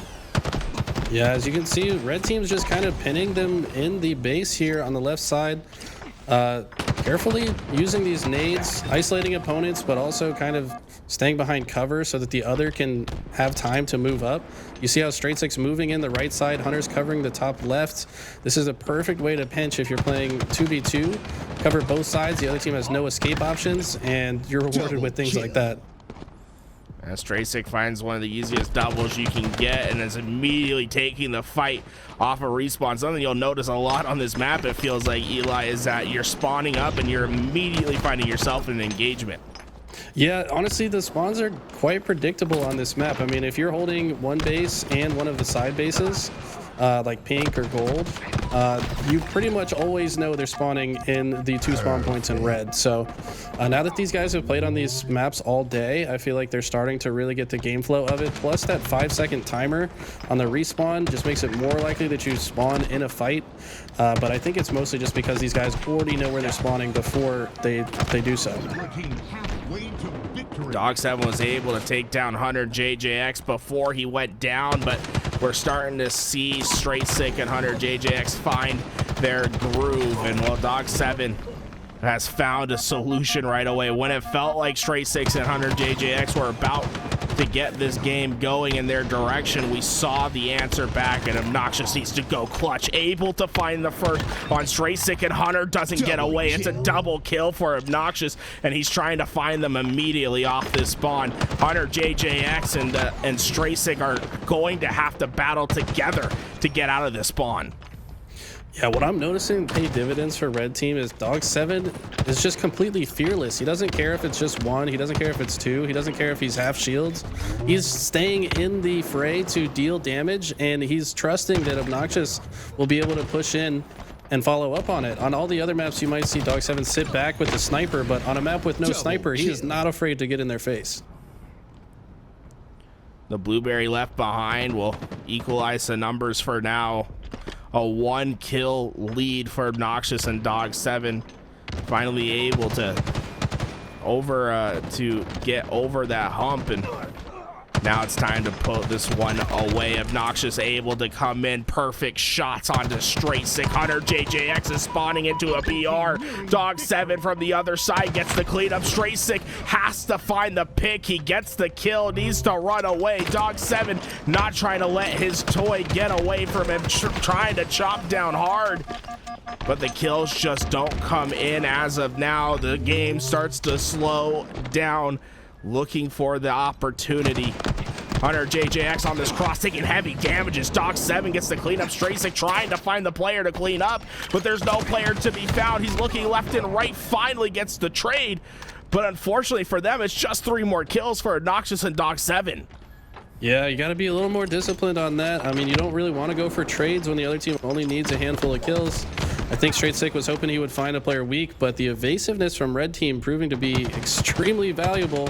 Yeah, as you can see, Red Team's just kind of pinning them in the base here on the left side. Carefully using these nades, isolating opponents, but also kind of staying behind cover so that the other can have time to move up. You see how Straight Sick's moving in the right side, Hunter's covering the top left. This is a perfect way to pinch if you're playing 2v2. Cover both sides, the other team has no escape options, and you're rewarded with things like that. Straight Sick finds one of the easiest doubles you can get and is immediately taking the fight off a respawn. Something you'll notice a lot on this map, it feels like, Eli, is that you're spawning up and you're immediately finding yourself in an engagement. Yeah, honestly, the spawns are quite predictable on this map. I mean, if you're holding one base and one of the side bases, like pink or gold, you pretty much always know they're spawning in the 2 spawn points in red. So now that these guys have played on these maps all day, I feel like they're starting to really get the game flow of it. Plus that 5-second timer on the respawn just makes it more likely that you spawn in a fight. But I think it's mostly just because these guys already know where they're spawning before they do so. Dog7 was able to take down HunterJJX before he went down, but we're starting to see Straight Sick and HunterJJX find their groove, and well, Dog7 has found a solution right away. When it felt like Straight Sick and HunterJJX were about to get this game going in their direction, we saw the answer back, and Obnoxiouzz needs to go clutch. Able to find the first on Straight Sick, and Hunter doesn't get away. It's a double kill for Obnoxiouzz, and he's trying to find them immediately off this spawn. HunterJJX and Straight Sick are going to have to battle together to get out of this spawn. Yeah, what I'm noticing pay dividends for Red Team is Dog7 is just completely fearless. He doesn't care if it's just 1, he doesn't care if it's 2, he doesn't care if he's half shields. He's staying in the fray to deal damage, and he's trusting that Obnoxiouzz will be able to push in and follow up on it. On all the other maps, you might see Dog7 sit back with the sniper, but on a map with no sniper, he is not afraid to get in their face. The Blueberry left behind will equalize the numbers for now. A 1-kill lead for Obnoxiouzz, and Dog7 finally able to get over that hump, and now it's time to put this one away. Obnoxiouzz able to come in, perfect shots onto Straight Sick. HunterJJX is spawning into a BR. Dog7 from the other side gets the cleanup. Straight Sick has to find the pick. He gets the kill, needs to run away. Dog7 not trying to let his toy get away from him, trying to chop down hard. But the kills just don't come in as of now. The game starts to slow down, looking for the opportunity. HunterJJX on this cross, taking heavy damages. Dog7 gets the cleanup. Straight Sick trying to find the player to clean up, but there's no player to be found. He's looking left and right, finally gets the trade, but unfortunately for them, it's just 3 more kills for Obnoxiouzz and Dog7. Yeah, you got to be a little more disciplined on that. I mean, you don't really want to go for trades when the other team only needs a handful of kills. I think Straight Sick was hoping he would find a player weak, but the evasiveness from red team proving to be extremely valuable.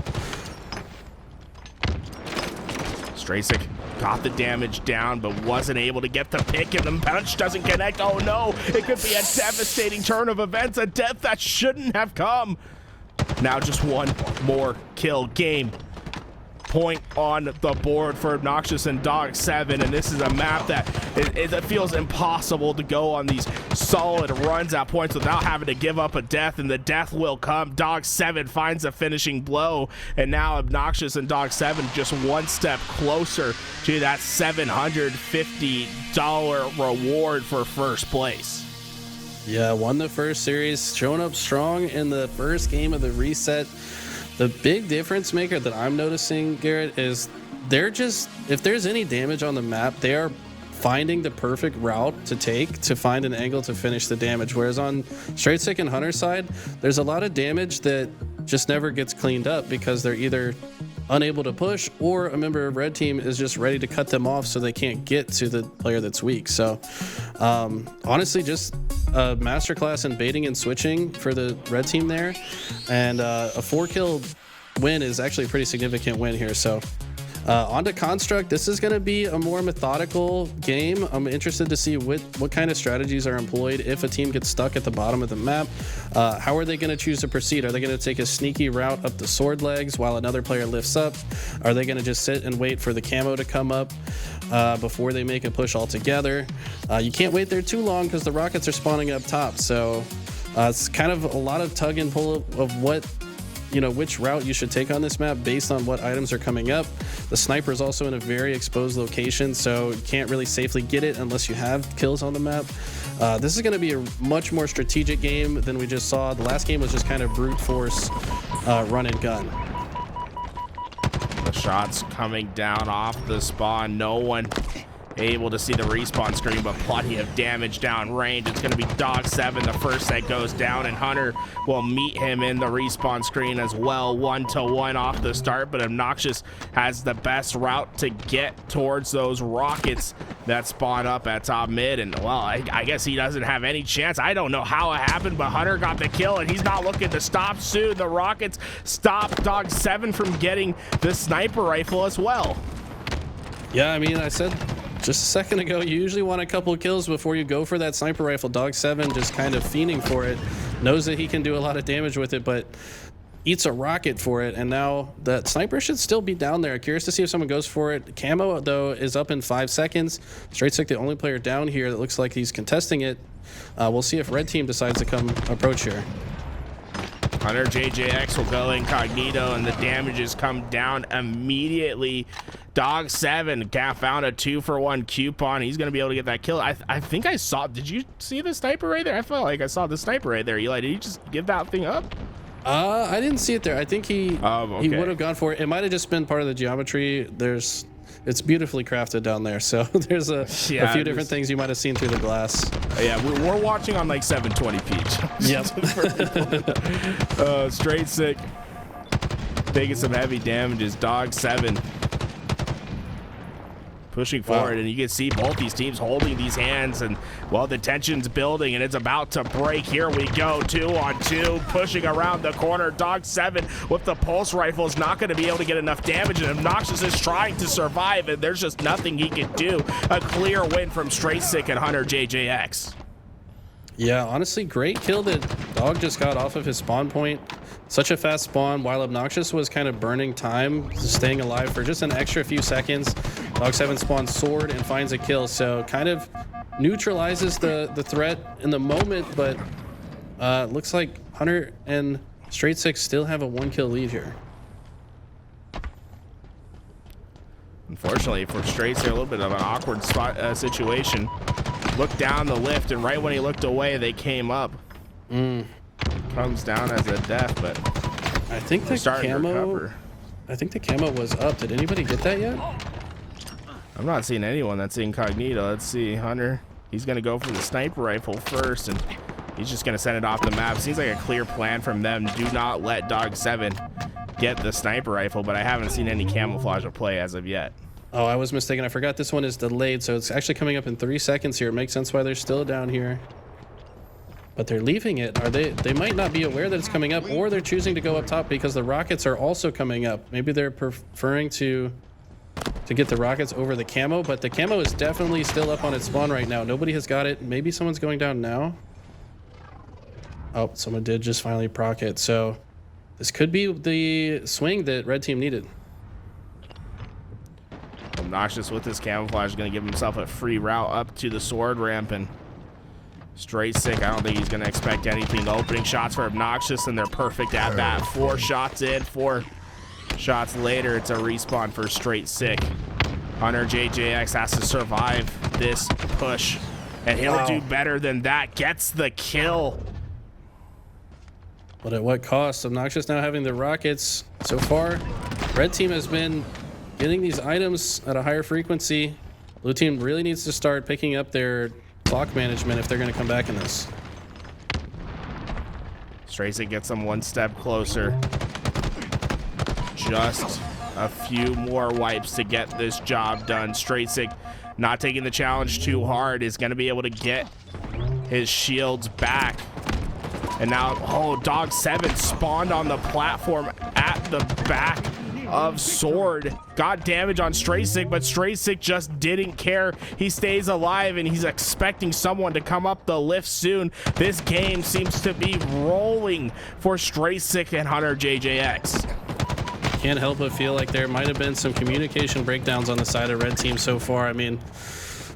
Straight Sick got the damage down, but wasn't able to get the pick, and the punch doesn't connect. Oh no, it could be a devastating turn of events, a death that shouldn't have come. Now just one more kill. Game point on the board for Obnoxiouzz and Dog7, and this is a map that it feels impossible to go on these solid runs at points without having to give up a death, and the death will come. Dog7 finds a finishing blow, and now Obnoxiouzz and Dog7 just one step closer to that $750 reward for first place. Yeah, won the first series, showing up strong in the first game of the reset. The big difference maker that I'm noticing, Garrett, is they're just, if there's any damage on the map, they are finding the perfect route to take to find an angle to finish the damage. Whereas on Straight Sick and Hunter side, there's a lot of damage that just never gets cleaned up because they're either unable to push or a member of red team is just ready to cut them off so they can't get to the player that's weak. So honestly, just a masterclass in baiting and switching for the red team there, and a 4-kill win is actually a pretty significant win here. So on to Construct. This is going to be a more methodical game. I'm interested to see what kind of strategies are employed if a team gets stuck at the bottom of the map. How are they going to choose to proceed? Are they going to take a sneaky route up the sword legs while another player lifts up? Are they going to just sit and wait for the camo to come up before they make a push altogether? You can't wait there too long because the rockets are spawning up top. So it's kind of a lot of tug and pull of what, which route you should take on this map based on what items are coming up. The sniper is also in a very exposed location, so you can't really safely get it unless you have kills on the map. This is going to be a much more strategic game than we just saw. The last game was just kind of brute force run and gun. The shots coming down off the spawn. No one able to see the respawn screen, but plenty of damage down range. It's going to be Dog7, the first that goes down, and Hunter will meet him in the respawn screen as well. 1-to-1 off the start, but Obnoxiouzz has the best route to get towards those rockets that spawn up at top mid, and well, I guess he doesn't have any chance. I don't know how it happened, but Hunter got the kill, and he's not looking to stop soon. The rockets stop Dog7 from getting the sniper rifle as well. Yeah, I mean, I said just a second ago, you usually want a couple kills before you go for that sniper rifle. Dog7 just kind of fiending for it, knows that he can do a lot of damage with it, but eats a rocket for it, and now that sniper should still be down there. Curious to see if someone goes for it. Camo, though, is up in 5 seconds. Straight Sick, the only player down here that looks like he's contesting it. We'll see if red team decides to come approach here. HunterJJX will go incognito, and the damages come down immediately. Dog7 found a 2-for-1 coupon. He's going to be able to get that kill. I think I saw, did you see the sniper right there? I felt like I saw the sniper right there. Eli, did he just give that thing up? I didn't see it there. I think he would have gone for it. It might have just been part of the geometry. It's beautifully crafted down there, so there's a few different things you might have seen through the glass. Yeah, we're watching on like 720p. Yep. Straight Sick taking some heavy damages. Dog7 pushing forward, and you can see both these teams holding these hands, and well, the tension's building and it's about to break. Here we go, 2-on-2, pushing around the corner. Dog7 with the pulse rifle is not going to be able to get enough damage, and Obnoxiouzz is trying to survive, and there's just nothing he can do. A clear win from Straight Sick and HunterJJX. Yeah, honestly, great kill that Dog just got off of his spawn point. Such a fast spawn, while Obnoxiouzz was kind of burning time, staying alive for just an extra few seconds. Dog7 spawns sword and finds a kill, so kind of neutralizes the threat in the moment, but looks like Hunter and Straight Sick still have a 1-kill lead here. Unfortunately for Straight Sick, a little bit of an awkward spot situation. Looked down the lift, and right when he looked away, they came up. Comes down as a death, but I think the camo was up. Did anybody get that yet? I'm not seeing anyone that's incognito. Let's see, Hunter. He's gonna go for the sniper rifle first, and he's just gonna send it off the map. Seems like a clear plan from them. Do not let Dog7 get the sniper rifle, but I haven't seen any camouflage or play as of yet. Oh, I was mistaken. I forgot this one is delayed, so it's actually coming up in 3 seconds here. It makes sense why they're still down here. but they're leaving it. Are they might not be aware that it's coming up, or they're choosing to go up top because the rockets are also coming up. Maybe they're preferring to get the rockets over the camo, but the camo is definitely still up on its spawn right now. Nobody has got it. Maybe someone's going down now. Oh, someone did just finally proc it. So this could be the swing that red team needed. Obnoxiouzz with his camouflage is going to give himself a free route up to the sword ramp, and straight sick. I don't think he's going to expect anything. Opening shots for Obnoxiouzz, and they're perfect at bat. 4 shots in, 4 shots later. It's a respawn for straight sick. HunterJJX has to survive this push, and he'll do better than that. Gets the kill. But at what cost? Obnoxiouzz now having the rockets. So far, red team has been getting these items at a higher frequency. Blue team really needs to start picking up their clock management if they're going to come back in this. Straysick gets them 1 step closer. Just a few more wipes to get this job done. Straysick, not taking the challenge too hard, is going to be able to get his shields back. And now, oh, Dog 7 spawned on the platform at the back of Sword. Got damage on Straysick, but Straysick just didn't care. He stays alive, and he's expecting someone to come up the lift soon. This game seems to be rolling for Straysick and HunterJJX. Can't help but feel like there might have been some communication breakdowns on the side of red team so far. I mean,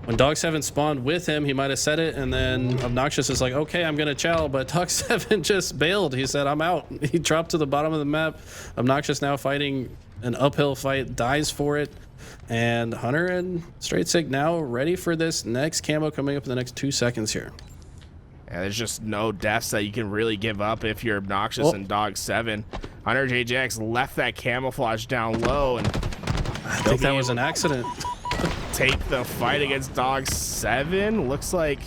when Dog 7 spawned with him, he might have said it, and then Obnoxiouzz is like, okay, I'm gonna chow, but Dog 7 just bailed. He said, I'm out. He dropped to the bottom of the map. Obnoxiouzz now fighting an uphill fight, dies for it, and Hunter and Straight Sick now ready for this next camo coming up in the next 2 seconds here. Yeah, there's just no deaths that you can really give up if you're Obnoxiouzz and Dog 7. HunterJJX left that camouflage down low, and I think that was an accident. Take the fight against Dog 7. Looks like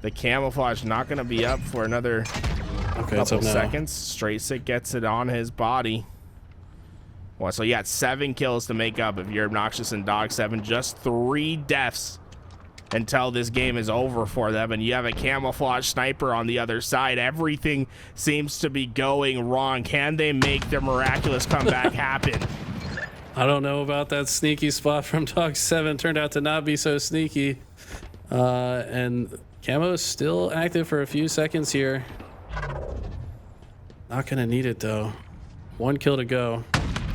the camouflage not going to be up for another couple seconds. Straight Sick gets it on his body. Well, so you got 7 kills to make up if you're Obnoxiouzz and Dog 7. Just 3 deaths until this game is over for them, and you have a camouflage sniper on the other side. Everything seems to be going wrong. Can they make their miraculous comeback happen? I don't know about that sneaky spot from Dog 7. Turned out to not be so sneaky. And camo is still active for a few seconds here. Not gonna need it though. 1 kill to go.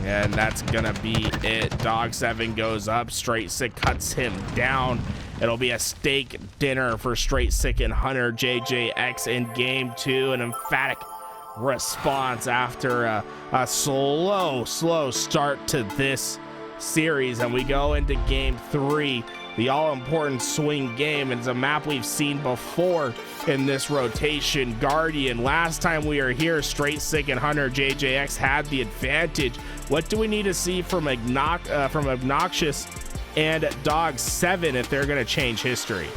And that's gonna be it. Dog 7 goes up. Straight Sick cuts him down. It'll be a steak dinner for Straight Sick and HunterJJX in game 2. An emphatic response after a slow start to this series, and we go into game 3, the all-important swing game. It's a map we've seen before in this rotation, Guardian. Last time we were here, Straight Sick and HunterJJX had the advantage. What do we need to see from Obnoxiouzz and Dog 7 if they're going to change history?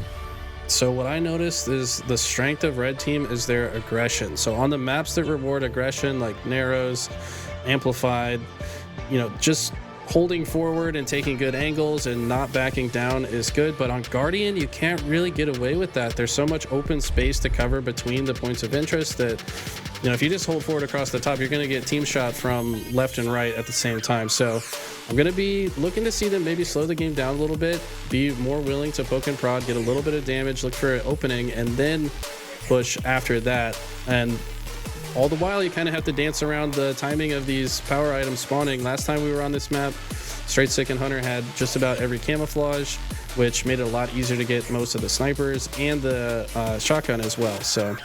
So what I noticed is the strength of red team is their aggression. So on the maps that reward aggression, like Narrows, Amplified, you know, just holding forward and taking good angles and not backing down is good. But on Guardian, you can't really get away with that. There's so much open space to cover between the points of interest that, you know, if you just hold forward across the top, you're going to get team shot from left and right at the same time. So I'm going to be looking to see them maybe slow the game down a little bit, be more willing to poke and prod, get a little bit of damage, look for an opening, and then push after that. And all the while, you kind of have to dance around the timing of these power items spawning. Last time we were on this map, Straight Sick and Hunter had just about every camouflage, which made it a lot easier to get most of the snipers and the shotgun as well. So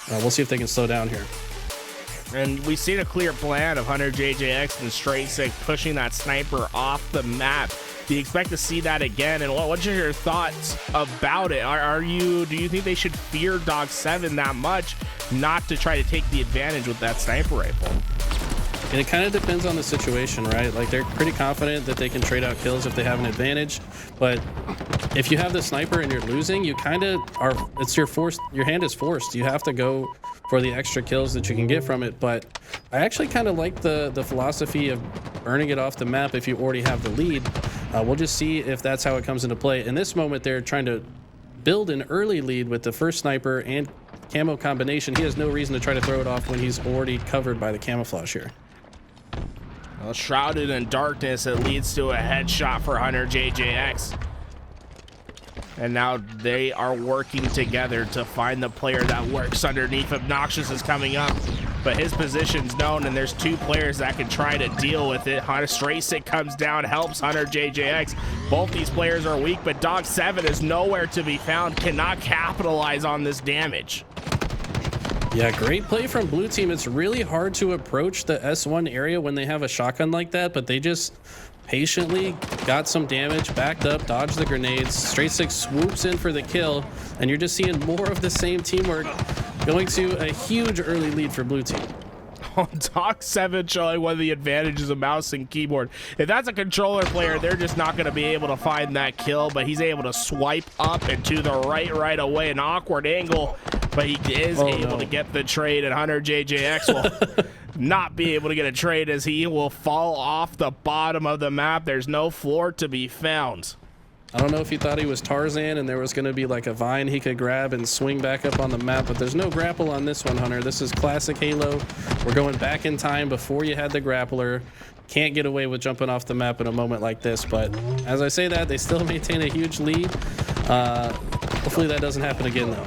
we'll see if they can slow down here. And we've seen a clear plan of HunterJJX and Straight Sick pushing that sniper off the map. Do you expect to see that again? And what's your thoughts about it? Do you think they should fear Dog 7 that much not to try to take the advantage with that sniper rifle? And it kind of depends on the situation, right? Like, they're pretty confident that they can trade out kills if they have an advantage, but if you have the sniper and you're losing, you kind of are, it's your hand is forced. You have to go for the extra kills that you can get from it. But I actually kind of like the philosophy of burning it off the map if you already have the lead. We'll just see if that's how it comes into play. In this moment, they're trying to build an early lead with the first sniper and camo combination, he has no reason to try to throw it off when he's already covered by the camouflage here. Well, shrouded in darkness, it leads to a headshot for HunterJJX. And now they are working together to find the player that works underneath. Obnoxiouzz is coming up, but his position's known, and there's two players that can try to deal with it. Straysick comes down, helps HunterJJX. Both these players are weak, but Dog7 is nowhere to be found, cannot capitalize on this damage. Yeah, great play from blue team. It's really hard to approach the S1 area when they have a shotgun like that, but they just patiently got some damage, backed up, dodged the grenades. Straysick swoops in for the kill, and you're just seeing more of the same teamwork going to a huge early lead for blue team. Dog7 showing one of the advantages of mouse and keyboard. If that's a controller player, they're just not going to be able to find that kill, but he's able to swipe up and to the right away. An awkward angle, but he is able to get the trade, and HunterJJX will not be able to get a trade as he will fall off the bottom of the map. There's no floor to be found. I don't know if he thought he was Tarzan and there was going to be like a vine he could grab and swing back up on the map, but there's no grapple on this one, Hunter. This is classic Halo. We're going back in time before you had the grappler. Can't get away with jumping off the map in a moment like this, but as I say that, they still maintain a huge lead. Hopefully that doesn't happen again, though.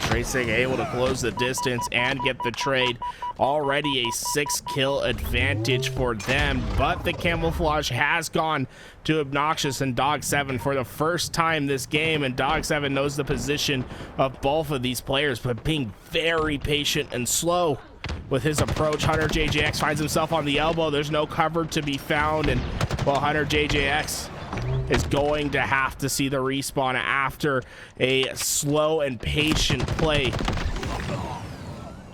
Straysick able to close the distance and get the trade. Already a 6-kill advantage for them, but the camouflage has gone to Obnoxiouzz and Dog7 for the first time this game, and Dog7 knows the position of both of these players, but being very patient and slow with his approach. HunterJJX finds himself on the elbow. There's no cover to be found, and well, HunterJJX is going to have to see the respawn after a slow and patient play.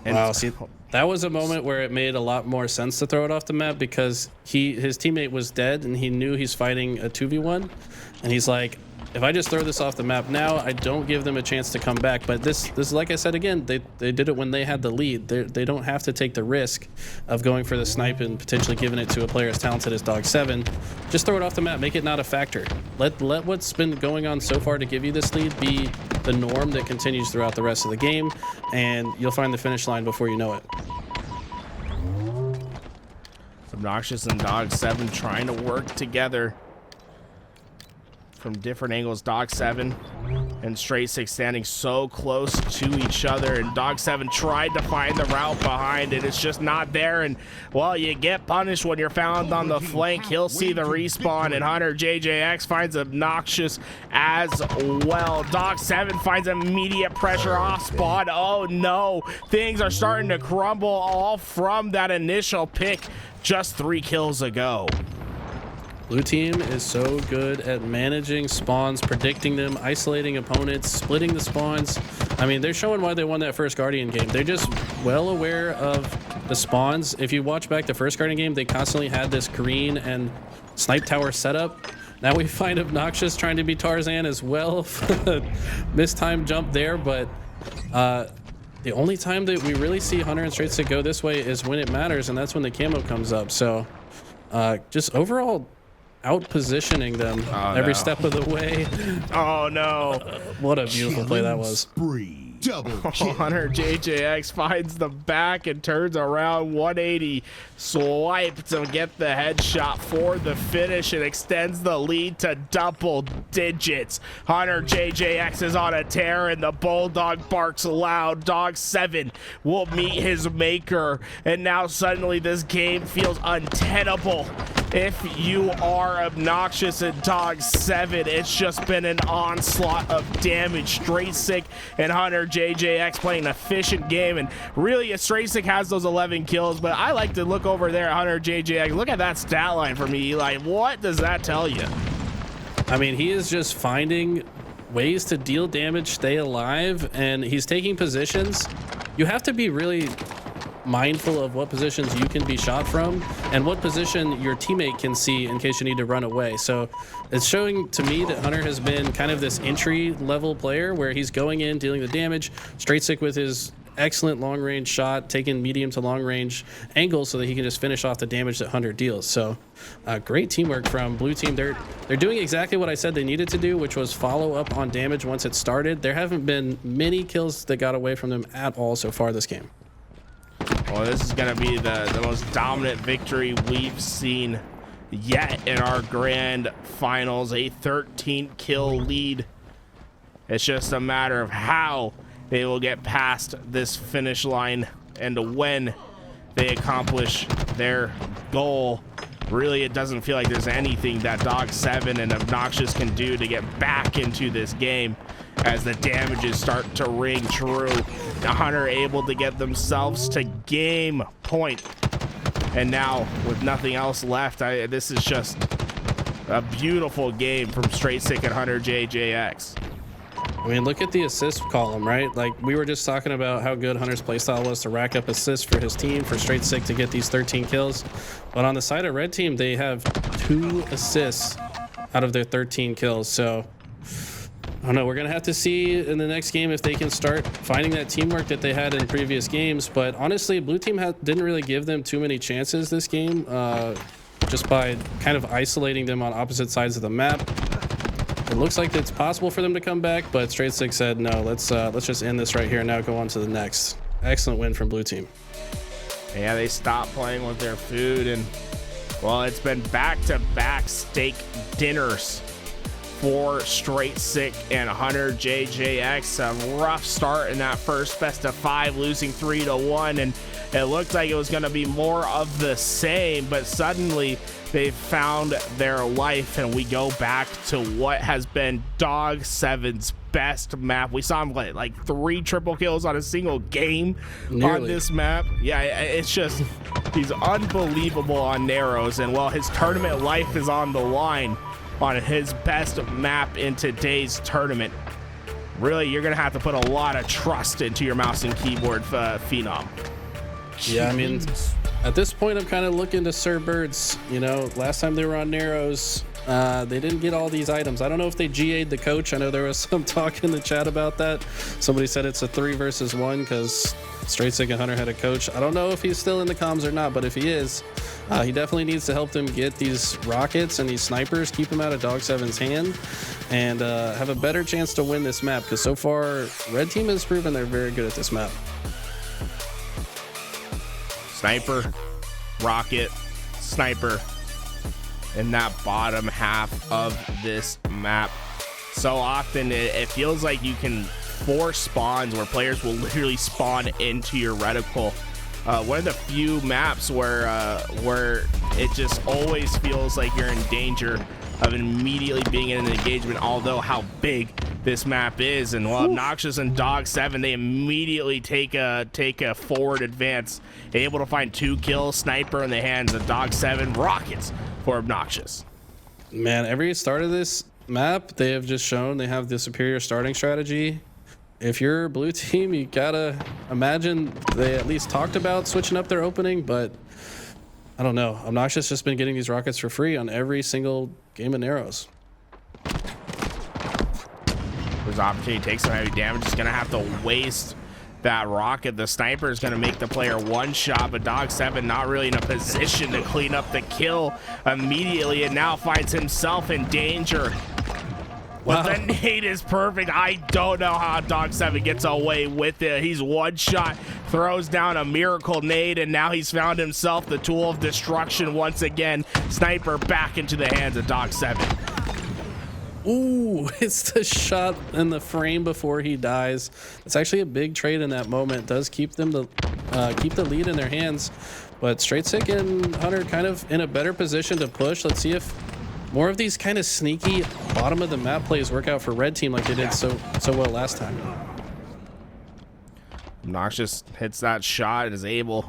And wow, see, that was a moment where it made a lot more sense to throw it off the map, because his teammate was dead and he knew he's fighting a 2v1, and he's like, if I just throw this off the map now, I don't give them a chance to come back. But this like I said again, they did it when they had the lead. They don't have to take the risk of going for the snipe and potentially giving it to a player as talented as Dog7. Just throw it off the map, make it not a factor. Let what's been going on so far to give you this lead be the norm that continues throughout the rest of the game, and you'll find the finish line before you know it. Obnoxiouzz and Dog7 trying to work together from different angles. Dog7 and Straysick standing so close to each other, and Dog7 tried to find the route behind it. It's just not there, and well, you get punished when you're found on the flank. He'll see the respawn, and HunterJJX finds Obnoxiouzz as well. Dog7 finds immediate pressure off spawn. Oh no, things are starting to crumble all from that initial pick just 3 kills ago. Blue team is so good at managing spawns, predicting them, isolating opponents, splitting the spawns. I mean, they're showing why they won that first Guardian game. They're just well aware of the spawns. If you watch back the first Guardian game, they constantly had this green and snipe tower setup. Now we find Obnoxiouzz trying to be Tarzan as well. Mistimed jump there, but the only time that we really see Hunter and Straysick go this way is when it matters, and that's when the camo comes up. So just overall out positioning them every step of the way. Oh no. What a beautiful play that was. HunterJJX finds the back and turns around 180 swipe to get the headshot for the finish and extends the lead to double digits. HunterJJX is on a tear and the bulldog barks loud. Dog7 will meet his maker, and now suddenly this game feels untenable. If you are Obnoxiouzz and Dog7, it's just been an onslaught of damage. Straysick and HunterJJX playing an efficient game, and really Straysick has those 11 kills, but I like to look over there at HunterJJX. Look at that stat line for me. Like, what does that tell you? I mean, he is just finding ways to deal damage, stay alive, and he's taking positions. You have to be really mindful of what positions you can be shot from and what position your teammate can see in case you need to run away. So it's showing to me that Hunter has been kind of this entry level player where he's going in, dealing the damage. Straysick with his excellent long range shot, taking medium to long range angles so that he can just finish off the damage that Hunter deals. So great teamwork from blue team. They're doing exactly what I said they needed to do, which was follow up on damage once it started. There haven't been many kills that got away from them at all so far this game. Well, this is going to be the most dominant victory we've seen yet in our grand finals. A 13 kill lead. It's just a matter of how they will get past this finish line and when they accomplish their goal. Really, it doesn't feel like there's anything that Dog7 and Obnoxiouzz can do to get back into this game as the damages start to ring true. The Hunter able to get themselves to game point. And now, with nothing else left, this is just a beautiful game from Straight Sick and HunterJJX. I mean, look at the assist column, right? Like, we were just talking about how good Hunter's playstyle was to rack up assists for his team, for Straight Sick to get these 13 kills. But on the side of Red Team, they have 2 assists out of their 13 kills. So, I don't know. We're going to have to see in the next game if they can start finding that teamwork that they had in previous games. But honestly, Blue Team didn't really give them too many chances this game, just by kind of isolating them on opposite sides of the map. It looks like it's possible for them to come back, but Straight Sick said, no, let's just end this right here and now go on to the next. Excellent win from Blue Team. Yeah, they stopped playing with their food, and, well, it's been back-to-back steak dinners for Straight Sick and HunterJJX. A rough start in that first best of 5, losing 3-1, and it looked like it was going to be more of the same, but suddenly they found their life, and we go back to what has been Dog7's best map. We saw him like 3 triple kills on a single game on this map. Yeah, it's just, he's unbelievable on narrows, and well, his tournament life is on the line on his best map in today's tournament. Really, you're gonna have to put a lot of trust into your mouse and keyboard, phenom. Yeah, I mean, at this point, I'm kind of looking to Sir Birds. You know, last time they were on narrows, they didn't get all these items. I don't know if they GA'd the coach. I know there was some talk in the chat about that. Somebody said it's a 3 versus 1 because Straight Sick and Hunter had a coach. I don't know if he's still in the comms or not, but if he is, he definitely needs to help them get these rockets and these snipers, keep them out of Dog7's hand, and have a better chance to win this map, because so far, Red Team has proven they're very good at this map. Sniper, rocket, sniper in that bottom half of this map. So often it feels like you can force spawns where players will literally spawn into your reticle. One of the few maps where it just always feels like you're in danger of immediately being in an engagement, although how big this map is. And well, Obnoxiouzz and Dog7, they immediately take a forward advance, able to find 2 kills, sniper in the hands of Dog7, rockets for Obnoxiouzz. Man, every start of this map, they have just shown they have the superior starting strategy. If you're Blue Team, you gotta imagine they at least talked about switching up their opening, but I don't know. Obnoxiouzz just been getting these rockets for free on every single game of narrows. There's opportunity to take some heavy damage. He's gonna have to waste that rocket. The sniper is gonna make the player one shot, but Dog7 not really in a position to clean up the kill immediately, and now finds himself in danger. Wow. But the nade is perfect. I don't know how Dog7 gets away with it. He's one shot, throws down a miracle nade, and now he's found himself the tool of destruction once again. Sniper back into the hands of Dog7. Ooh, it's the shot in the frame before he dies. It's actually a big trade in that moment. It does keep them keep the lead in their hands, but Straight Sick and Hunter kind of in a better position to push. Let's see if more of these kind of sneaky bottom of the map plays work out for Red Team like they did so well last time. Obnoxiouzz hits that shot and is able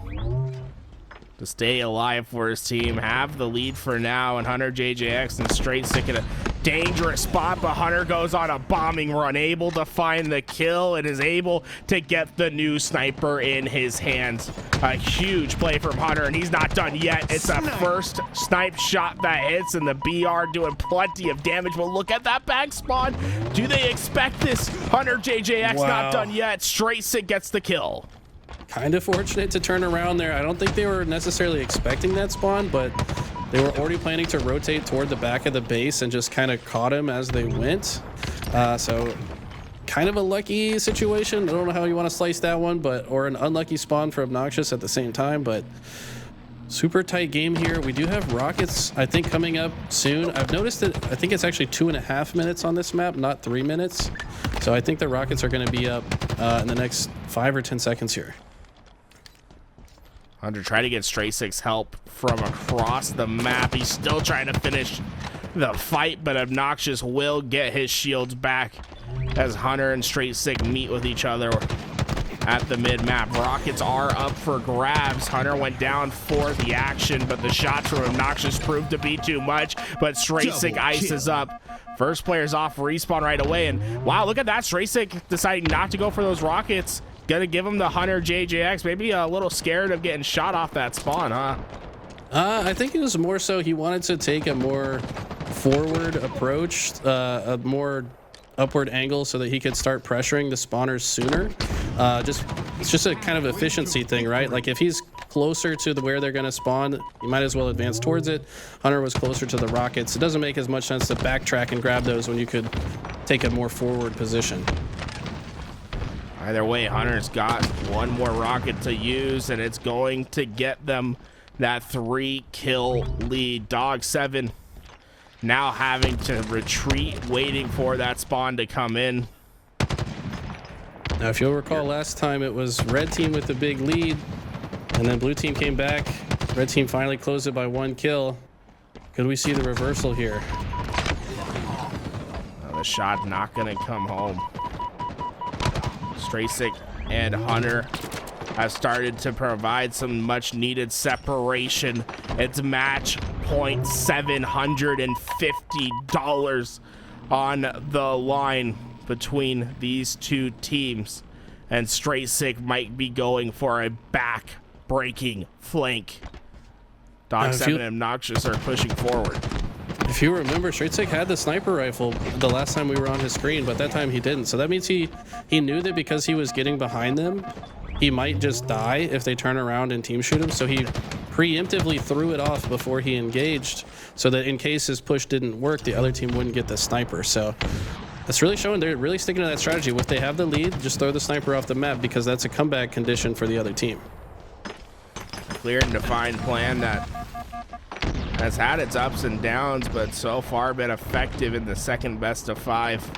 to stay alive for his team, have the lead for now, and HunterJJX and Straight Sick in a dangerous spot, but Hunter goes on a bombing run, able to find the kill and is able to get the new sniper in his hands. A huge play from Hunter, and he's not done yet. It's a first snipe shot that hits, and the BR doing plenty of damage, but look at that back spawn. Do they expect this? HunterJJX not done yet. Straight Sick gets the kill. Kind of fortunate to turn around there. I don't think they were necessarily expecting that spawn, but they were already planning to rotate toward the back of the base and just kind of caught him as they went. So kind of a lucky situation. I don't know how you want to slice that one, but or an unlucky spawn for Obnoxiouzz at the same time, but super tight game here. We do have rockets, I think, coming up soon. I've noticed that I think it's actually 2.5 minutes on this map, not 3 minutes. So I think the rockets are going to be up in the next 5 or 10 seconds here. Hunter trying to get Straight Sick's help from across the map. He's still trying to finish the fight, but Obnoxiouzz will get his shields back as Hunter and Straight Sick meet with each other at the mid-map. Rockets are up for grabs. Hunter went down for the action, but the shots from Obnoxiouzz proved to be too much, but Straight Sick ices up. First player's off respawn right away, and wow, look at that. Straight Sick deciding not to go for those rockets. Gonna give him the HunterJJX. Maybe a little scared of getting shot off that spawn, huh? I think it was more so he wanted to take a more forward approach, a more upward angle so that he could start pressuring the spawners sooner. It's just a kind of efficiency thing, right? Like if he's closer to where they're going to spawn, you might as well advance towards it. Hunter was closer to the rockets. It doesn't make as much sense to backtrack and grab those when you could take a more forward position. Either way, Hunter's got one more rocket to use, and it's going to get them that 3-kill lead. Dog 7 now having to retreat, waiting for that spawn to come in. Now, if you'll recall, last time it was red team with the big lead, and then blue team came back. Red team finally closed it by 1 kill. Could we see the reversal here? The shot not going to come home. Straight Sick and Hunter have started to provide some much needed separation. It's match point $750 on the line between these two teams, and Straight Sick might be going for a back-breaking flank. Dog 7 and Obnoxiouzz are pushing forward. If you remember, Straight Sick had the sniper rifle the last time we were on his screen, but that time he didn't. So that means he knew that because he was getting behind them, he might just die if they turn around and team shoot him. So he preemptively threw it off before he engaged so that in case his push didn't work, the other team wouldn't get the sniper. So that's really showing they're really sticking to that strategy. If they have the lead, just throw the sniper off the map because that's a comeback condition for the other team. Clear and defined plan that has had its ups and downs, but so far been effective in the second best of 5.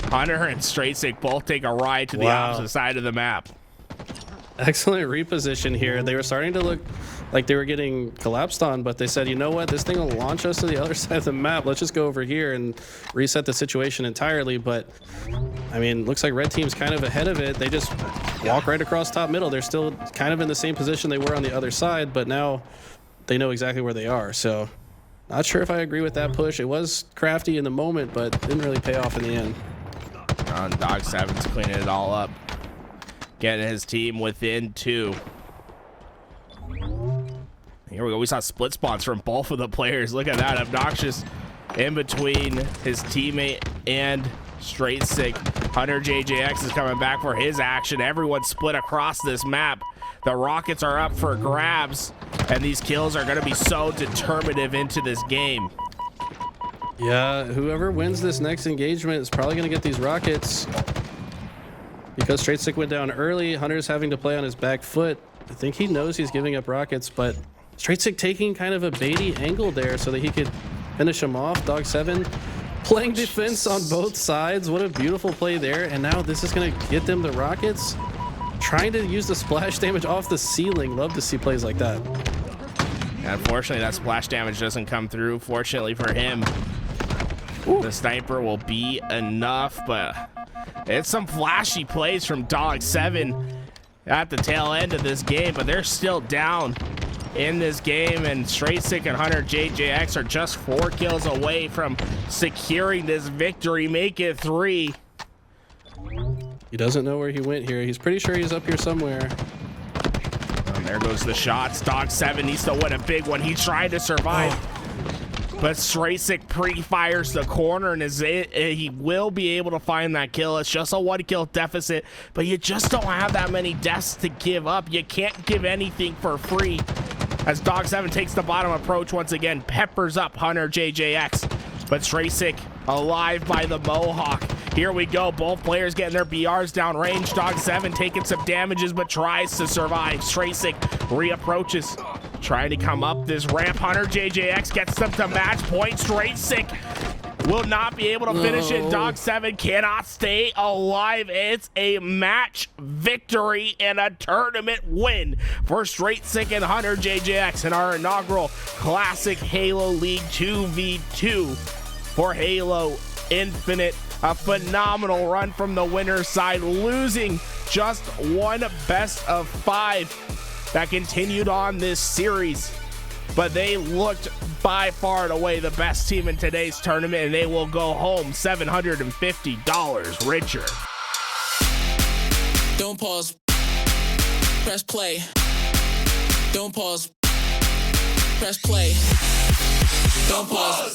Hunter and Straight Sick both take a ride to the opposite side of the map. Excellent reposition here. They were starting to look like they were getting collapsed on, but they said, you know what, this thing will launch us to the other side of the map. Let's just go over here and reset the situation entirely. But I mean, looks like red team's kind of ahead of it. They just walk right across top middle. They're still kind of in the same position they were on the other side, but now they know exactly where they are. So not sure if I agree with that push. It was crafty in the moment, but didn't really pay off in the end. Dog 7's cleaning it all up, getting his team within 2. Here we go. We saw split spawns from both of the players. Look at that. Obnoxiouzz in between his teammate and Straight Sick. HunterJJX is coming back for his action. Everyone split across this map. The rockets are up for grabs, and these kills are going to be so determinative into this game. Yeah, whoever wins this next engagement is probably going to get these rockets. Because Straight Sick went down early, Hunter's having to play on his back foot. I think he knows he's giving up rockets, but Straight Sick taking kind of a baity angle there so that he could finish him off. Dog 7 playing defense on both sides. What a beautiful play there. And now this is going to get them the rockets. Trying to use the splash damage off the ceiling. Love to see plays like that. Unfortunately, that splash damage doesn't come through. Fortunately for him, the sniper will be enough, but it's some flashy plays from Dog 7 at the tail end of this game, but they're still down in this game, and Straightsick and HunterJJX are just 4 kills away from securing this victory. Make it 3. He doesn't know where he went here. He's pretty sure he's up here somewhere. And there goes the shots. Dog7 needs to win a big one. He tried to survive, but Straightsick pre-fires the corner, and he will be able to find that kill. It's just a 1 kill deficit, but you just don't have that many deaths to give up. You can't give anything for free. As Dog7 takes the bottom approach once again, peppers up HunterJJX, but Straightsick alive by the Mohawk. Here we go, both players getting their BRs down range. Dog7 taking some damages, but tries to survive. Straightsick reapproaches, trying to come up this ramp. HunterJJX gets them to match point. Straightsick will not be able to finish it. Dog7 cannot stay alive. It's a match victory and a tournament win for Straightsick and HunterJJX in our inaugural Classic Halo League 2v2 for Halo Infinite. A phenomenal run from the winner's side, losing just 1 best of 5 that continued on this series. But they looked by far and away the best team in today's tournament, and they will go home $750 richer. Don't pause. Press play. Don't pause. Press play. Don't pause.